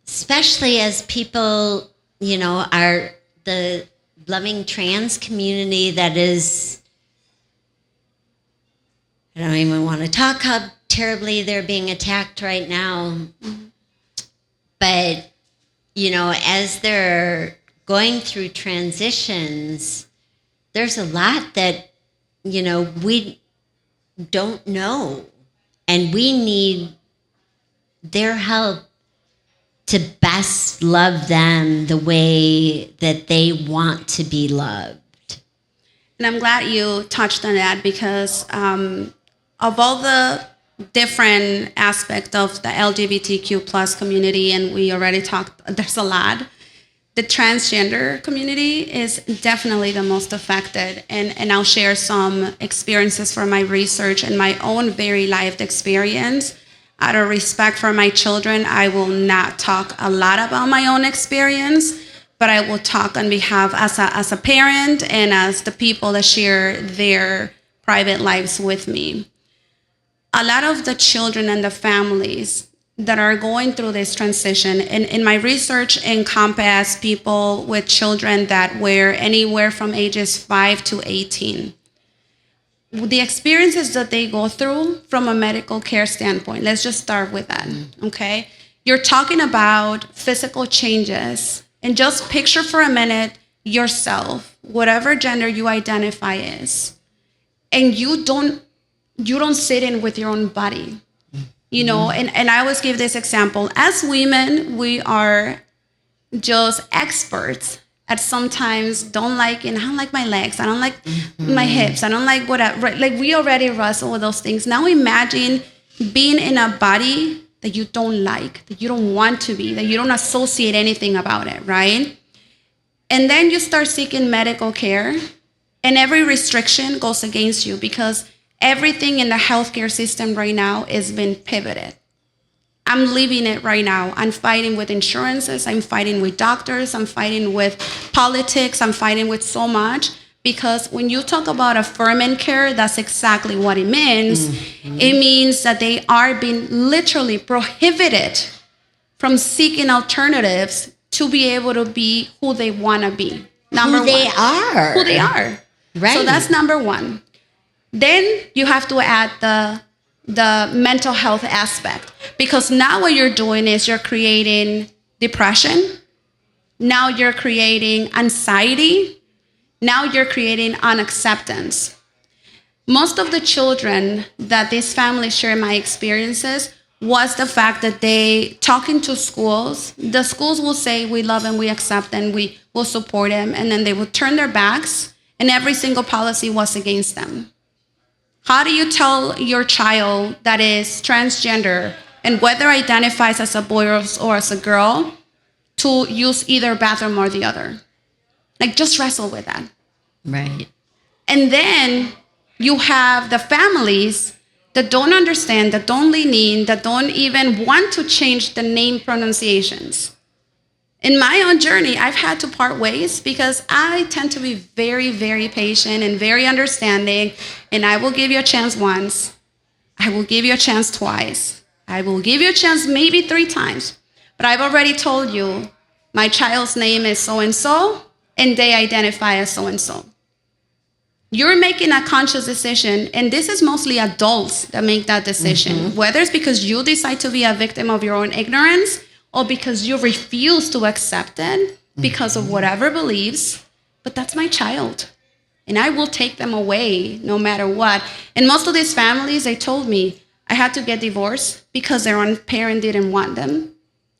[SPEAKER 2] Especially as people, are the loving trans community that is, I don't even want to talk how terribly they're being attacked right now. But, as they're going through transitions, there's a lot that, we don't know. And we need their help to best love them the way that they want to be loved.
[SPEAKER 1] And I'm glad you touched on that because of all the different aspects of the LGBTQ plus community, and we already talked, there's a lot. The transgender community is definitely the most affected. And I'll share some experiences from my research and my own very lived experience. Out of respect for my children, I will not talk a lot about my own experience, but I will talk on behalf as a parent and as the people that share their private lives with me. A lot of the children and the families that are going through this transition, and in my research encompass people with children that were anywhere from ages 5 to 18. The experiences that they go through from a medical care standpoint, let's just start with that, okay? You're talking about physical changes, and just picture for a minute yourself, whatever gender you identify as, and you don't sit in with your own body. And I always give this example. As women, we are just experts at sometimes I don't like my legs, I don't like my hips, I don't like whatever. Right? Like we already wrestle with those things. Now imagine being in a body that you don't like, that you don't want to be, that you don't associate anything about it, right? And then you start seeking medical care, and every restriction goes against you because everything in the healthcare system right now is being pivoted. I'm living it right now. I'm fighting with insurances. I'm fighting with doctors. I'm fighting with politics. I'm fighting with so much because when you talk about affirming care, that's exactly what it means. It means that they are being literally prohibited from seeking alternatives to be able to be who they want to be.
[SPEAKER 2] Who they
[SPEAKER 1] are. Right. So that's number one. Then you have to add the mental health aspect, because now what you're doing is you're creating depression. Now you're creating anxiety. Now you're creating unacceptance. Most of the children that this family share my experiences was the fact that they talking to schools. The schools will say we love and we accept and we will support them, and then they will turn their backs and every single policy was against them. How do you tell your child that is transgender and whether identifies as a boy or as a girl to use either bathroom or the other? Like, just wrestle with that.
[SPEAKER 2] Right.
[SPEAKER 1] And then you have the families that don't understand, that don't lean in, that don't even want to change the name pronunciations. In my own journey, I've had to part ways because I tend to be very, very patient and very understanding. And I will give you a chance once. I will give you a chance twice. I will give you a chance maybe 3 times. But I've already told you my child's name is so-and-so, and they identify as so-and-so. You're making a conscious decision, and this is mostly adults that make that decision, whether it's because you decide to be a victim of your own ignorance or because you refuse to accept it because of whatever beliefs. But that's my child, and I will take them away no matter what. And most of these families, they told me I had to get divorced because their own parent didn't want them,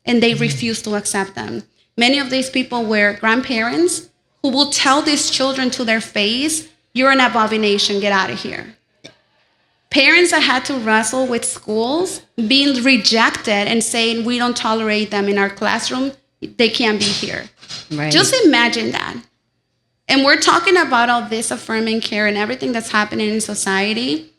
[SPEAKER 1] and they refused to accept them. Many of these people were grandparents who will tell these children to their face, "You're an abomination, get out of here." Parents that had to wrestle with schools being rejected and saying, "We don't tolerate them in our classroom, they can't be here."
[SPEAKER 2] Right.
[SPEAKER 1] Just imagine that. And we're talking about all this affirming care and everything that's happening in society.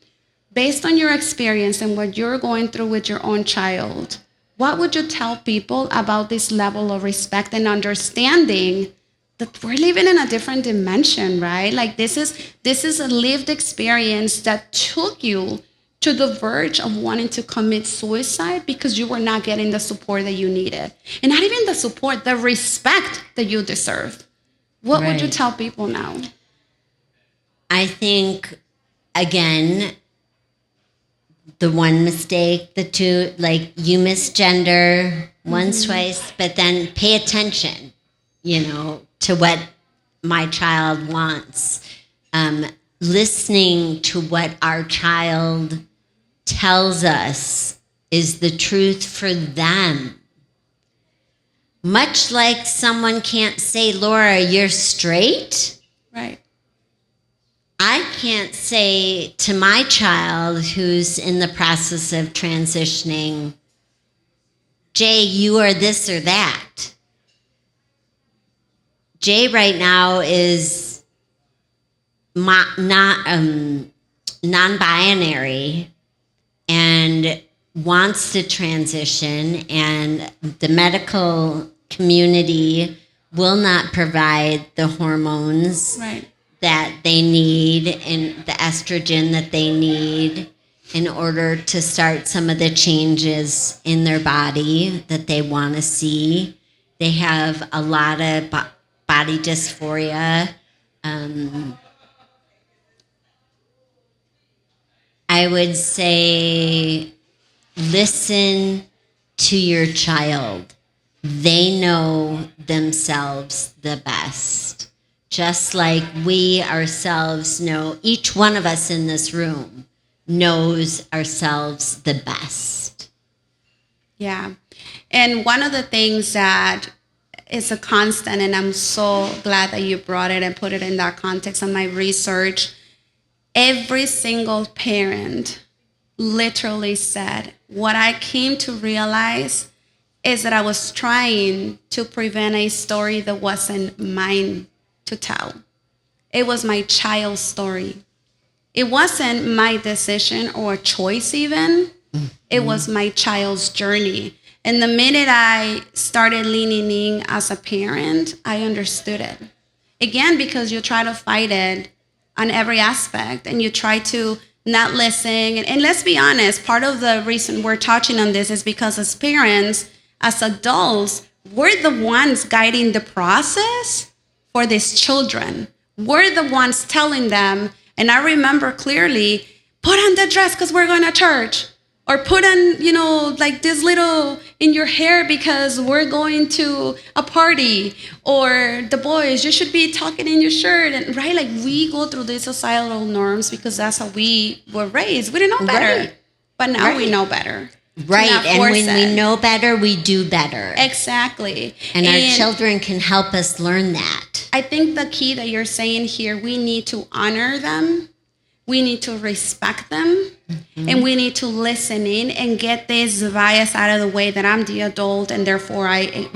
[SPEAKER 1] Based on your experience and what you're going through with your own child, what would you tell people about this level of respect and understanding that we're living in a different dimension, right? Like this is a lived experience that took you to the verge of wanting to commit suicide because you were not getting the support that you needed. And not even the support, the respect that you deserve. What would you tell people now?
[SPEAKER 2] I think, again, the one mistake, the two, like you misgender once, twice, but then pay attention, to what my child wants. Listening to what our child tells us is the truth for them. Much like someone can't say, "Laura, you're straight."
[SPEAKER 1] Right.
[SPEAKER 2] I can't say to my child who's in the process of transitioning, "Jay, you are this or that." Jay right now is non-binary and wants to transition, and the medical community will not provide the hormones that they need and the estrogen that they need in order to start some of the changes in their body that they want to see. They have a lot of body dysphoria. I would say listen to your child. They know themselves the best. Just like we ourselves know, each one of us in this room knows ourselves the best.
[SPEAKER 1] Yeah. And one of the things that is a constant, and I'm so glad that you brought it and put it in that context on my research, every single parent literally said, what I came to realize is that I was trying to prevent a story that wasn't mine to tell. It was my child's story. It wasn't my decision or choice even. It was my child's journey. And the minute I started leaning in as a parent, I understood it. Again, because you try to fight it on every aspect and you try to not listen. And let's be honest, part of the reason we're touching on this is because as parents, as adults, we're the ones guiding the process for these children. We're the ones telling them, and I remember clearly, put on the dress because we're going to church. Or put on, like this little in your hair because we're going to a party. Or the boys, you should be tucking in your shirt. And right, like we go through these societal norms because that's how we were raised. We didn't know better. Right. But now we know better.
[SPEAKER 2] Right, and when we know better, we do better.
[SPEAKER 1] Exactly.
[SPEAKER 2] And our children can help us learn that.
[SPEAKER 1] I think the key that you're saying here, we need to honor them, we need to respect them, and we need to listen in and get this bias out of the way that I'm the adult and therefore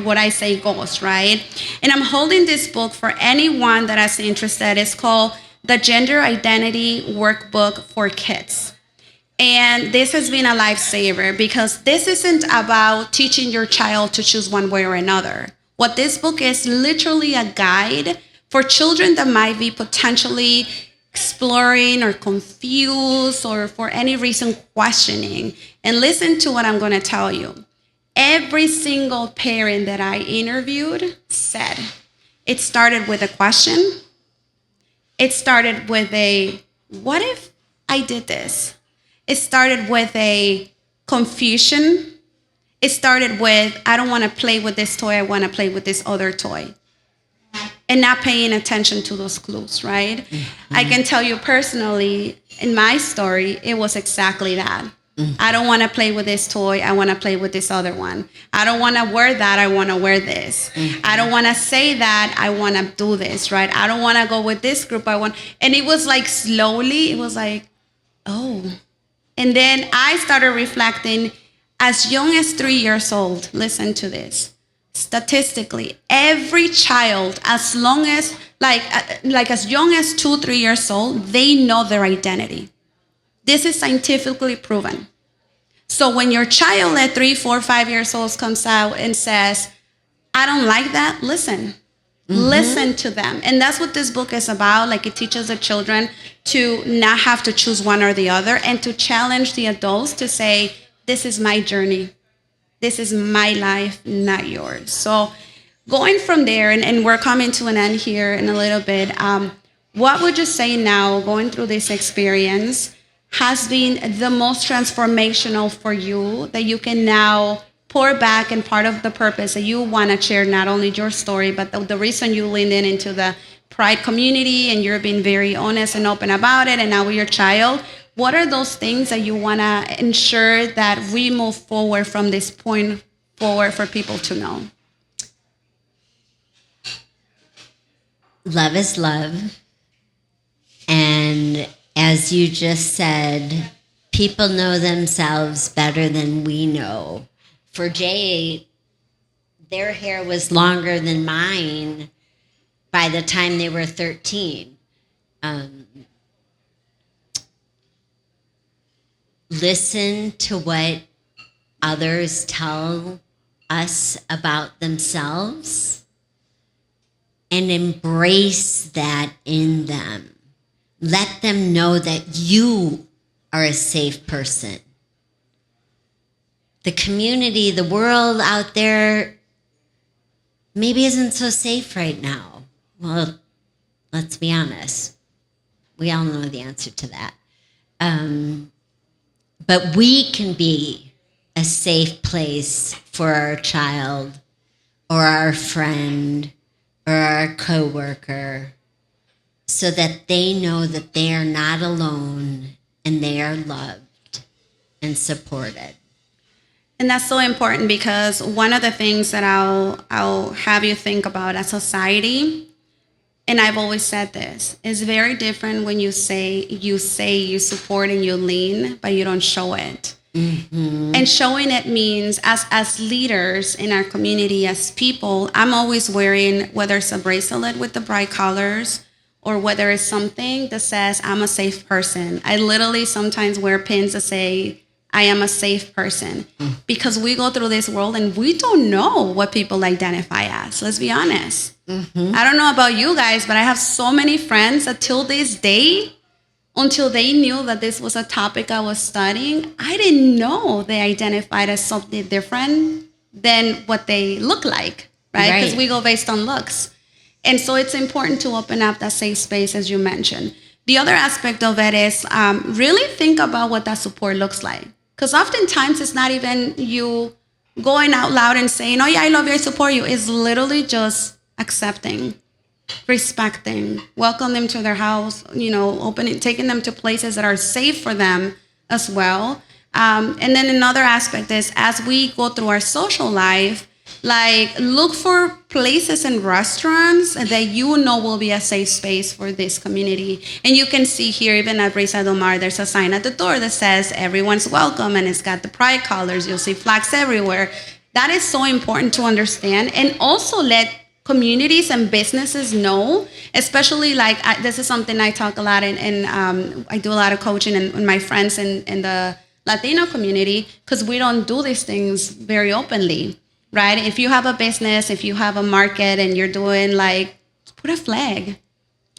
[SPEAKER 1] what I say goes, right? And I'm holding this book for anyone that is interested. It's called The Gender Identity Workbook for Kids. And this has been a lifesaver because this isn't about teaching your child to choose one way or another. What this book is literally a guide for children that might be potentially exploring or confused or for any reason questioning. And listen to what I'm going to tell you. Every single parent that I interviewed said it started with a question. It started with a, what if I did this? It started with a confusion. It started with, I don't want to play with this toy, I want to play with this other toy. And not paying attention to those clues, right? I can tell you personally, in my story, it was exactly that. I don't want to play with this toy, I want to play with this other one. I don't want to wear that, I want to wear this. I don't want to say that, I want to do this, right? I don't want to go with this group, and it was like slowly, it was like, oh. And then I started reflecting as young as 3 years old. Listen to this. Statistically, every child, as long as as young as 2-3 years old, they know their identity. This is scientifically proven. So when your child at 3, 4, 5 years old comes out and says, I don't like that, listen. Listen to them. And that's what this book is about. Like, it teaches the children to not have to choose one or the other and to challenge the adults to say, this is my journey. This is my life, not yours. So going from there, and we're coming to an end here in a little bit, what would you say now, going through this experience, has been the most transformational for you that you can now pour back and part of the purpose that you want to share, not only your story, but the reason you leaned into the Pride community and you're being very honest and open about it, and now with your child, what are those things that you want to ensure that we move forward from this point forward for people to know?
[SPEAKER 2] Love is love. And as you just said, people know themselves better than we know. For Jay, their hair was longer than mine by the time they were 13. Listen to what others tell us about themselves and embrace that in them. Let them know that you are a safe person. The community, the world out there maybe isn't so safe right now. Well, let's be honest. We all know the answer to that. But we can be a safe place for our child or our friend or our coworker so that they know that they are not alone and they are loved and supported.
[SPEAKER 1] And that's so important because one of the things that I'll have you think about as society, and I've always said this, is very different when you say you support and you lean, but you don't show it. And showing it means as leaders in our community, as people, I'm always wearing, whether it's a bracelet with the bright colors or whether it's something that says I'm a safe person. I literally sometimes wear pins that say I am a safe person because we go through this world and we don't know what people identify as. Let's be honest. I don't know about you guys, but I have so many friends that till this day, until they knew that this was a topic I was studying, I didn't know they identified as something different than what they look like, right? Because we go based on looks. And so it's important to open up that safe space, as you mentioned. The other aspect of it is really think about what that support looks like. Because oftentimes it's not even you going out loud and saying, oh yeah, I love you, I support you. It's literally just accepting, respecting, welcome them to their house, taking them to places that are safe for them as well. And then another aspect is as we go through our social life, Like, look for places and restaurants that you know will be a safe space for this community. And you can see here, even at Brisa Del Mar, there's a sign at the door that says everyone's welcome, and it's got the pride colors. You'll see flags everywhere. That is so important to understand, and also let communities and businesses know, especially like this is something I talk a lot in I do a lot of coaching and my friends in the Latino community, because we don't do these things very openly, right? If you have a business, if you have a market and you're doing like, put a flag.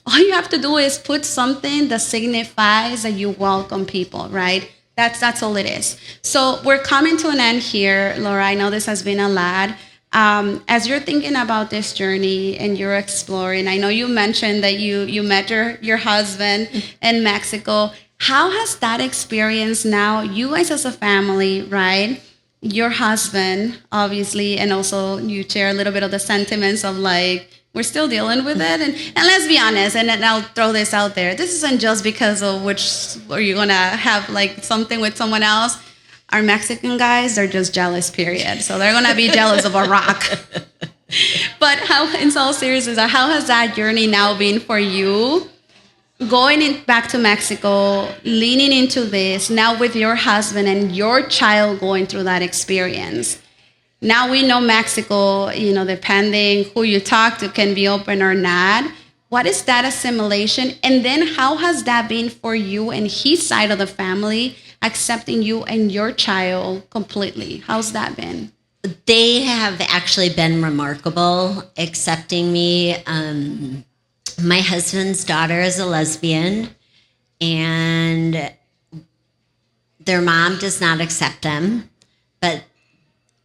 [SPEAKER 1] All you have to do is put something that signifies that you welcome people, right? That's all it is. So we're coming to an end here, Laura. I know this has been a lot. As you're thinking about this journey and you're exploring, I know you mentioned that you met your husband in Mexico. How has that experience now, you guys as a family, right? Your husband, obviously, and also you share a little bit of the sentiments of like, we're still dealing with it. And let's be honest, and I'll throw this out there. This isn't just because of which, are you going to have like something with someone else. Our Mexican guys, they're just jealous, period. So they're going to be jealous of a rock. But how, in all seriousness, how has that journey now been for you? Going back to Mexico, leaning into this, now with your husband and your child going through that experience. Now we know Mexico, depending who you talk to, can be open or not. What is that assimilation? And then how has that been for you and his side of the family, accepting you and your child completely? How's that been?
[SPEAKER 2] They have actually been remarkable accepting me. My husband's daughter is a lesbian, and their mom does not accept them, but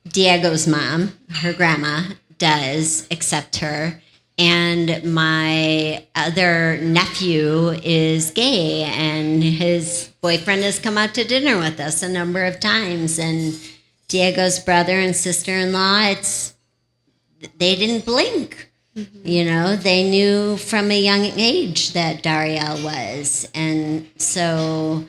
[SPEAKER 2] Diego's mom, her grandma, does accept her. And my other nephew is gay, and his boyfriend has come out to dinner with us a number of times. And Diego's brother and sister-in-law, they didn't blink. Mm-hmm. They knew from a young age that Dariel was. And so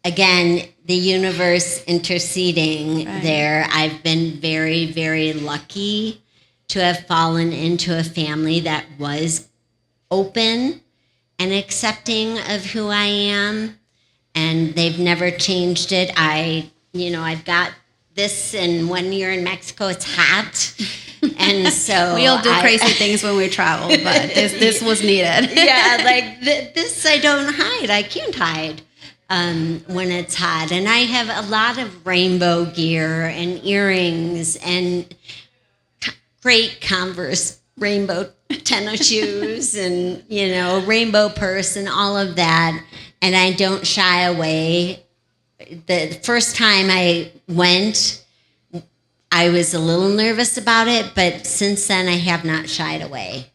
[SPEAKER 2] again, the universe interceding there. I've been very, very lucky to have fallen into a family that was open and accepting of who I am, and they've never changed it. I've got this, and 1 year in Mexico, it's hot. And so
[SPEAKER 1] we all do crazy things when we travel, but this was needed.
[SPEAKER 2] Yeah, like this I don't hide. I can't hide. When it's hot. And I have a lot of rainbow gear and earrings and great Converse rainbow tennis shoes and, rainbow purse and all of that. And I don't shy away. The first time I went, I was a little nervous about it, but since then I have not shied away.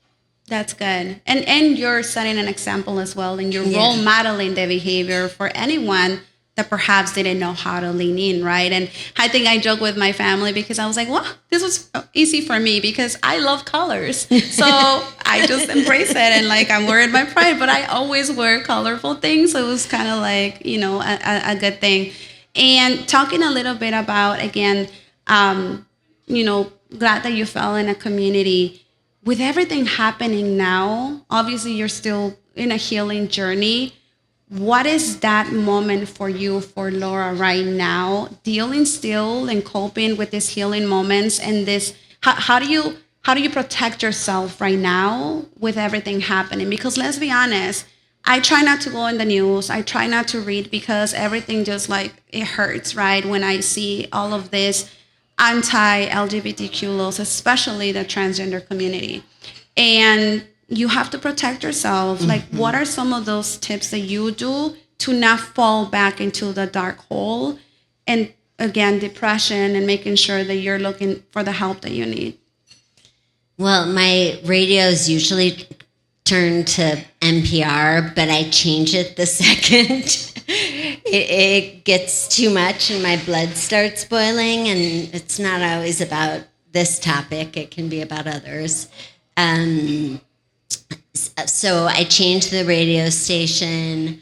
[SPEAKER 1] That's good. And you're setting an example as well, and you're role modeling the behavior for anyone that perhaps didn't know how to lean in, right? And I think I joke with my family because I was like, well, this was easy for me because I love colors. So I just embrace it, and like I'm wearing my pride, but I always wear colorful things. So it was kind of like, a good thing. And talking a little bit about, again, glad that you fell in a community. With everything happening now, obviously you're still in a healing journey. What is that moment for you, for Laura, right now, dealing still and coping with these healing moments and this? How do you protect yourself right now with everything happening? Because let's be honest, I try not to go in the news. I try not to read because everything just like it hurts, right? When I see all of this anti-LGBTQ laws, especially the transgender community. And you have to protect yourself. Like, what are some of those tips that you do to not fall back into the dark hole? And again, depression, and making sure that you're looking for the help that you need.
[SPEAKER 2] Well, my radio is usually turned to NPR, but I change it the second it gets too much and my blood starts boiling, and it's not always about this topic. It can be about others. So I changed the radio station.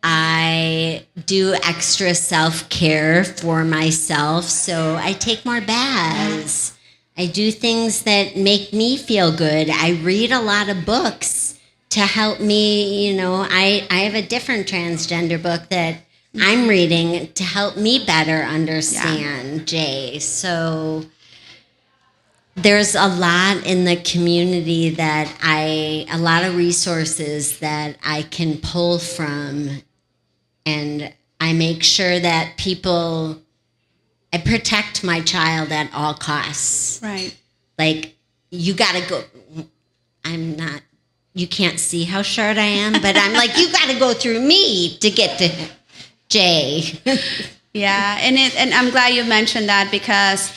[SPEAKER 2] I do extra self-care for myself, so I take more baths. I do things that make me feel good. I read a lot of books to help me, I have a different transgender book that I'm reading to help me better understand Jay. So there's a lot in the community a lot of resources that I can pull from, and I make sure that I protect my child at all costs.
[SPEAKER 1] Right.
[SPEAKER 2] Like, you gotta go, you can't see how short I am, but I'm like, you gotta go through me to get to Jay.
[SPEAKER 1] Yeah, and I'm glad you mentioned that, because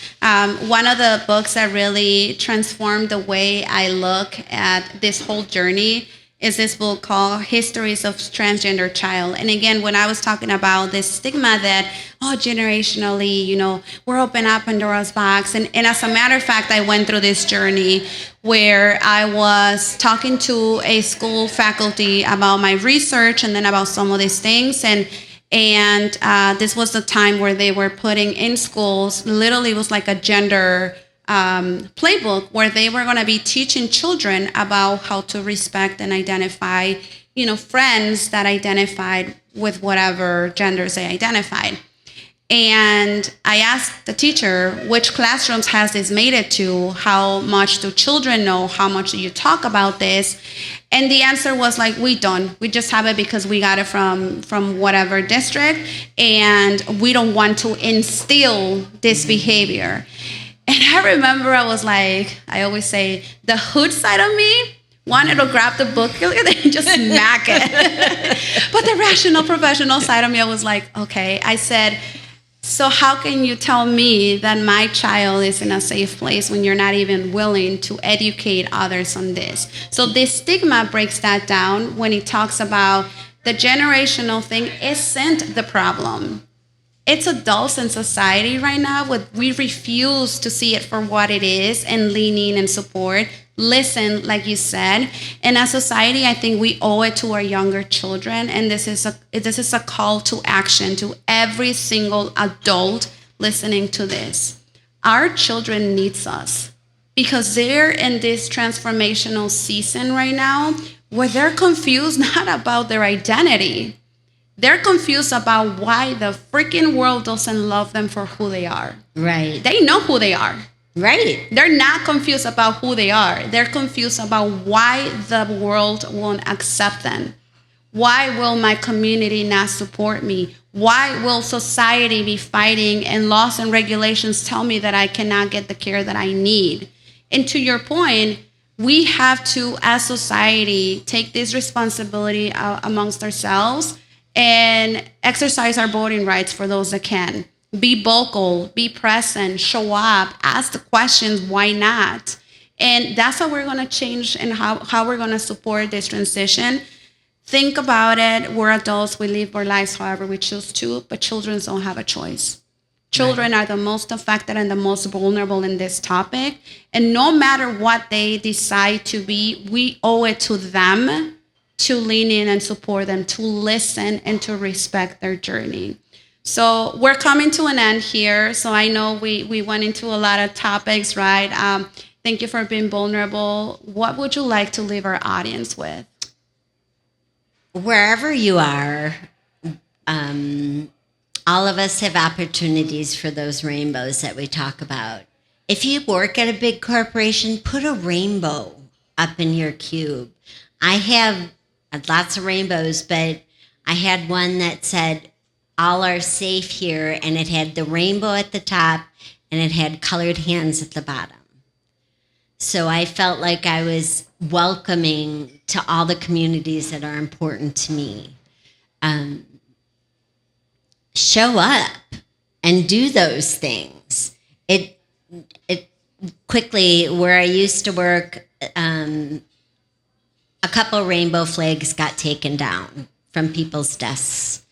[SPEAKER 1] one of the books that really transformed the way I look at this whole journey is this book called Histories of Transgender Child. And again, when I was talking about this stigma that, generationally, we're open up Pandora's box. And as a matter of fact, I went through this journey where I was talking to a school faculty about my research and then about some of these things. And this was the time where they were putting in schools, literally it was like a gender playbook where they were going to be teaching children about how to respect and identify, friends that identified with whatever genders they identified. And I asked the teacher, which classrooms has this made it to? How much do children know? How much do you talk about this? And the answer was like, we don't. We just have it because we got it from whatever district, and we don't want to instill this behavior. And I remember I was like, I always say, the hood side of me wanted to grab the book and just smack it. But the rational, professional side of me, I was like, okay. I said, so how can you tell me that my child is in a safe place when you're not even willing to educate others on this? So this stigma breaks that down when it talks about the generational thing isn't the problem. It's adults in society right now, we refuse to see it for what it is and lean in and support. Listen, like you said. And as society, I think we owe it to our younger children. And this is a call to action to every single adult listening to this. Our children needs us because they're in this transformational season right now where they're confused not about their identity. They're confused about why the freaking world doesn't love them for who they are.
[SPEAKER 2] Right.
[SPEAKER 1] They know who they are.
[SPEAKER 2] Right.
[SPEAKER 1] They're not confused about who they are. They're confused about why the world won't accept them. Why will my community not support me? Why will society be fighting and laws and regulations tell me that I cannot get the care that I need? And to your point, we have to, as society, take this responsibility amongst ourselves and exercise our voting rights for those that can. Be vocal, be present, show up, ask the questions, why not? And that's how we're going to change and how we're going to support this transition. Think about it. We're adults. We live our lives however we choose to, but children don't have a choice. Children are the most affected and the most vulnerable in this topic. And no matter what they decide to be, we owe it to them to lean in and support them, to listen and to respect their journey. So we're coming to an end here. So I know we went into a lot of topics, right? Thank you for being vulnerable. What would you like to leave our audience with?
[SPEAKER 2] Wherever you are, all of us have opportunities for those rainbows that we talk about. If you work at a big corporation, put a rainbow up in your cube. I have lots of rainbows, but I had one that said, all are safe here, and it had the rainbow at the top, and it had colored hands at the bottom. So I felt like I was welcoming to all the communities that are important to me. Show up and do those things. It quickly, where I used to work, a couple rainbow flags got taken down from people's desks.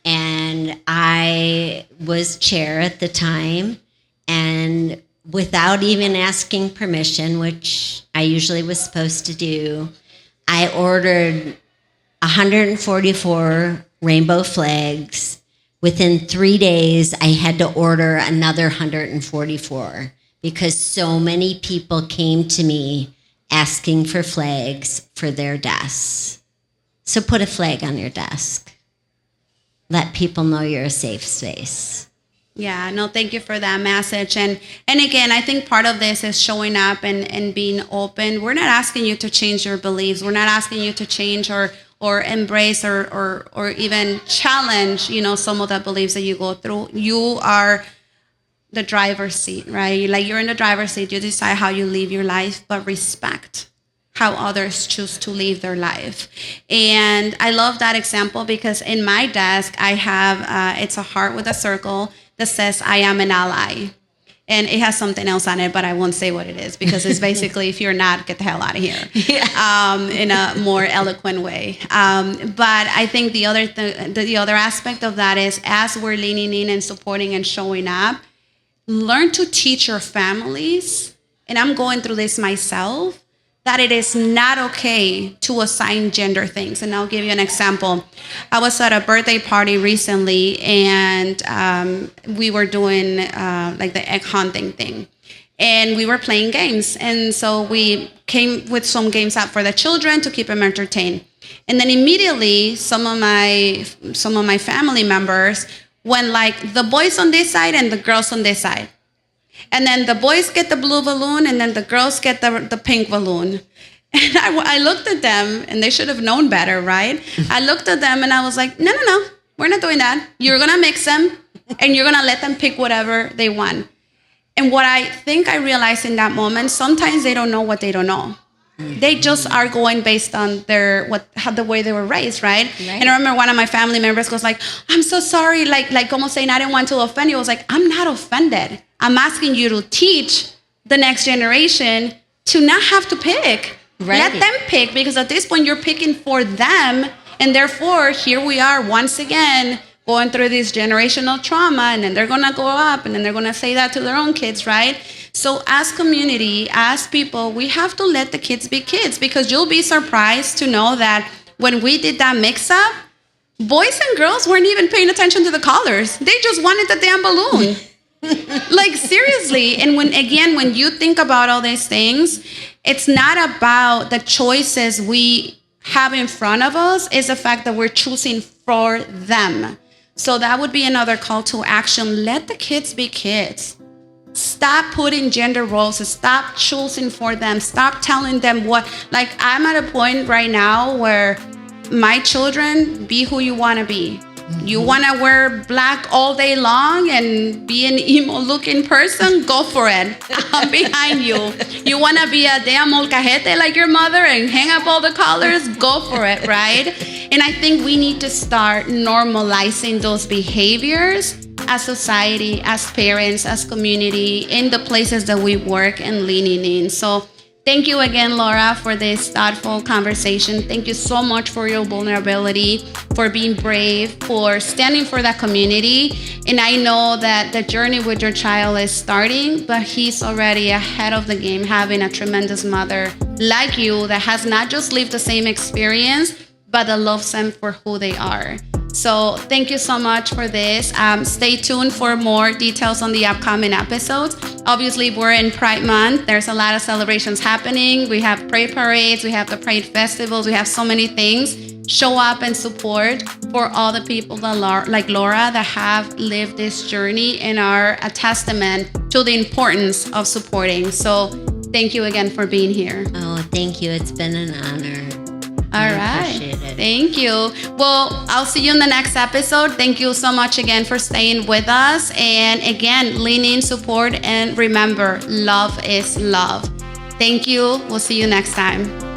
[SPEAKER 2] And I was chair at the time, and without even asking permission, which I usually was supposed to do, I ordered 144 rainbow flags. Within 3 days, I had to order another 144 because so many people came to me asking for flags for their desks. So put a flag on your desk. Let people know you're a safe space.
[SPEAKER 1] Yeah, no, thank you for that message. And again, I think part of this is showing up and being open. We're not asking you to change your beliefs. We're not asking you to change or embrace or even challenge, some of the beliefs that you go through. You are the driver's seat, right? Like you're in the driver's seat. You decide how you live your life, but respect how others choose to live their life. And I love that example because in my desk, I have, it's a heart with a circle that says, I am an ally. And it has something else on it, but I won't say what it is because it's basically, if you're not, get the hell out of here, in a more eloquent way. But I think the other aspect of that is as we're leaning in and supporting and showing up, learn to teach your families, and I'm going through this myself, that it is not okay to assign gender things. And I'll give you an example. I was at a birthday party recently, and we were doing like the egg hunting thing. And we were playing games. And so we came with some games out for the children to keep them entertained. And then immediately, some of my family members went like, the boys on this side and the girls on this side. And then the boys get the blue balloon, and then the girls get the pink balloon. And I looked at them, and they should have known better, right? I looked at them, and I was like, no, we're not doing that. You're going to mix them, and you're going to let them pick whatever they want. And what I think I realized in that moment, sometimes they don't know what they don't know. They just are going based on the way they were raised, right? And I remember one of my family members goes like, I'm so sorry, like almost saying I didn't want to offend you. I was like, I'm not offended. I'm asking you to teach the next generation to not have to pick. Right. Let them pick, because at this point you're picking for them, and therefore here we are once again going through this generational trauma, and then they're gonna grow up and then they're gonna say that to their own kids, right? So as community, as people, we have to let the kids be kids, because you'll be surprised to know that when we did that mix-up, boys and girls weren't even paying attention to the colors. They just wanted the damn balloon. Like, seriously. And when you think about all these things, it's not about the choices we have in front of us. It's the fact that we're choosing for them. So that would be another call to action. Let the kids be kids. Stop putting gender roles. Stop choosing for them. Stop telling them what. Like, I'm at a point right now where my children, be who you want to be. You want to wear black all day long and be an emo-looking person? Go for it. I'm behind you. You want to be a damn molcajete like your mother and hang up all the collars? Go for it, right? And I think we need to start normalizing those behaviors as society, as parents, as community, in the places that we work and leaning in. So thank you again, Laura, for this thoughtful conversation. Thank you so much for your vulnerability, for being brave, for standing for that community. And I know that the journey with your child is starting, but he's already ahead of the game, having a tremendous mother like you that has not just lived the same experience, but that loves them for who they are. So thank you so much for this. Stay tuned for more details on the upcoming episodes. Obviously, we're in Pride Month. There's a lot of celebrations happening. We have Pride parades. We have the Pride festivals. We have so many things. Show up and support for all the people that like Laura that have lived this journey and are a testament to the importance of supporting. So thank you again for being here.
[SPEAKER 2] Oh, thank you. It's been an honor.
[SPEAKER 1] All right. Thank you. Well, I'll see you in the next episode. Thank you so much again for staying with us. And again, lean in, support, and remember, love is love. Thank you. We'll see you next time.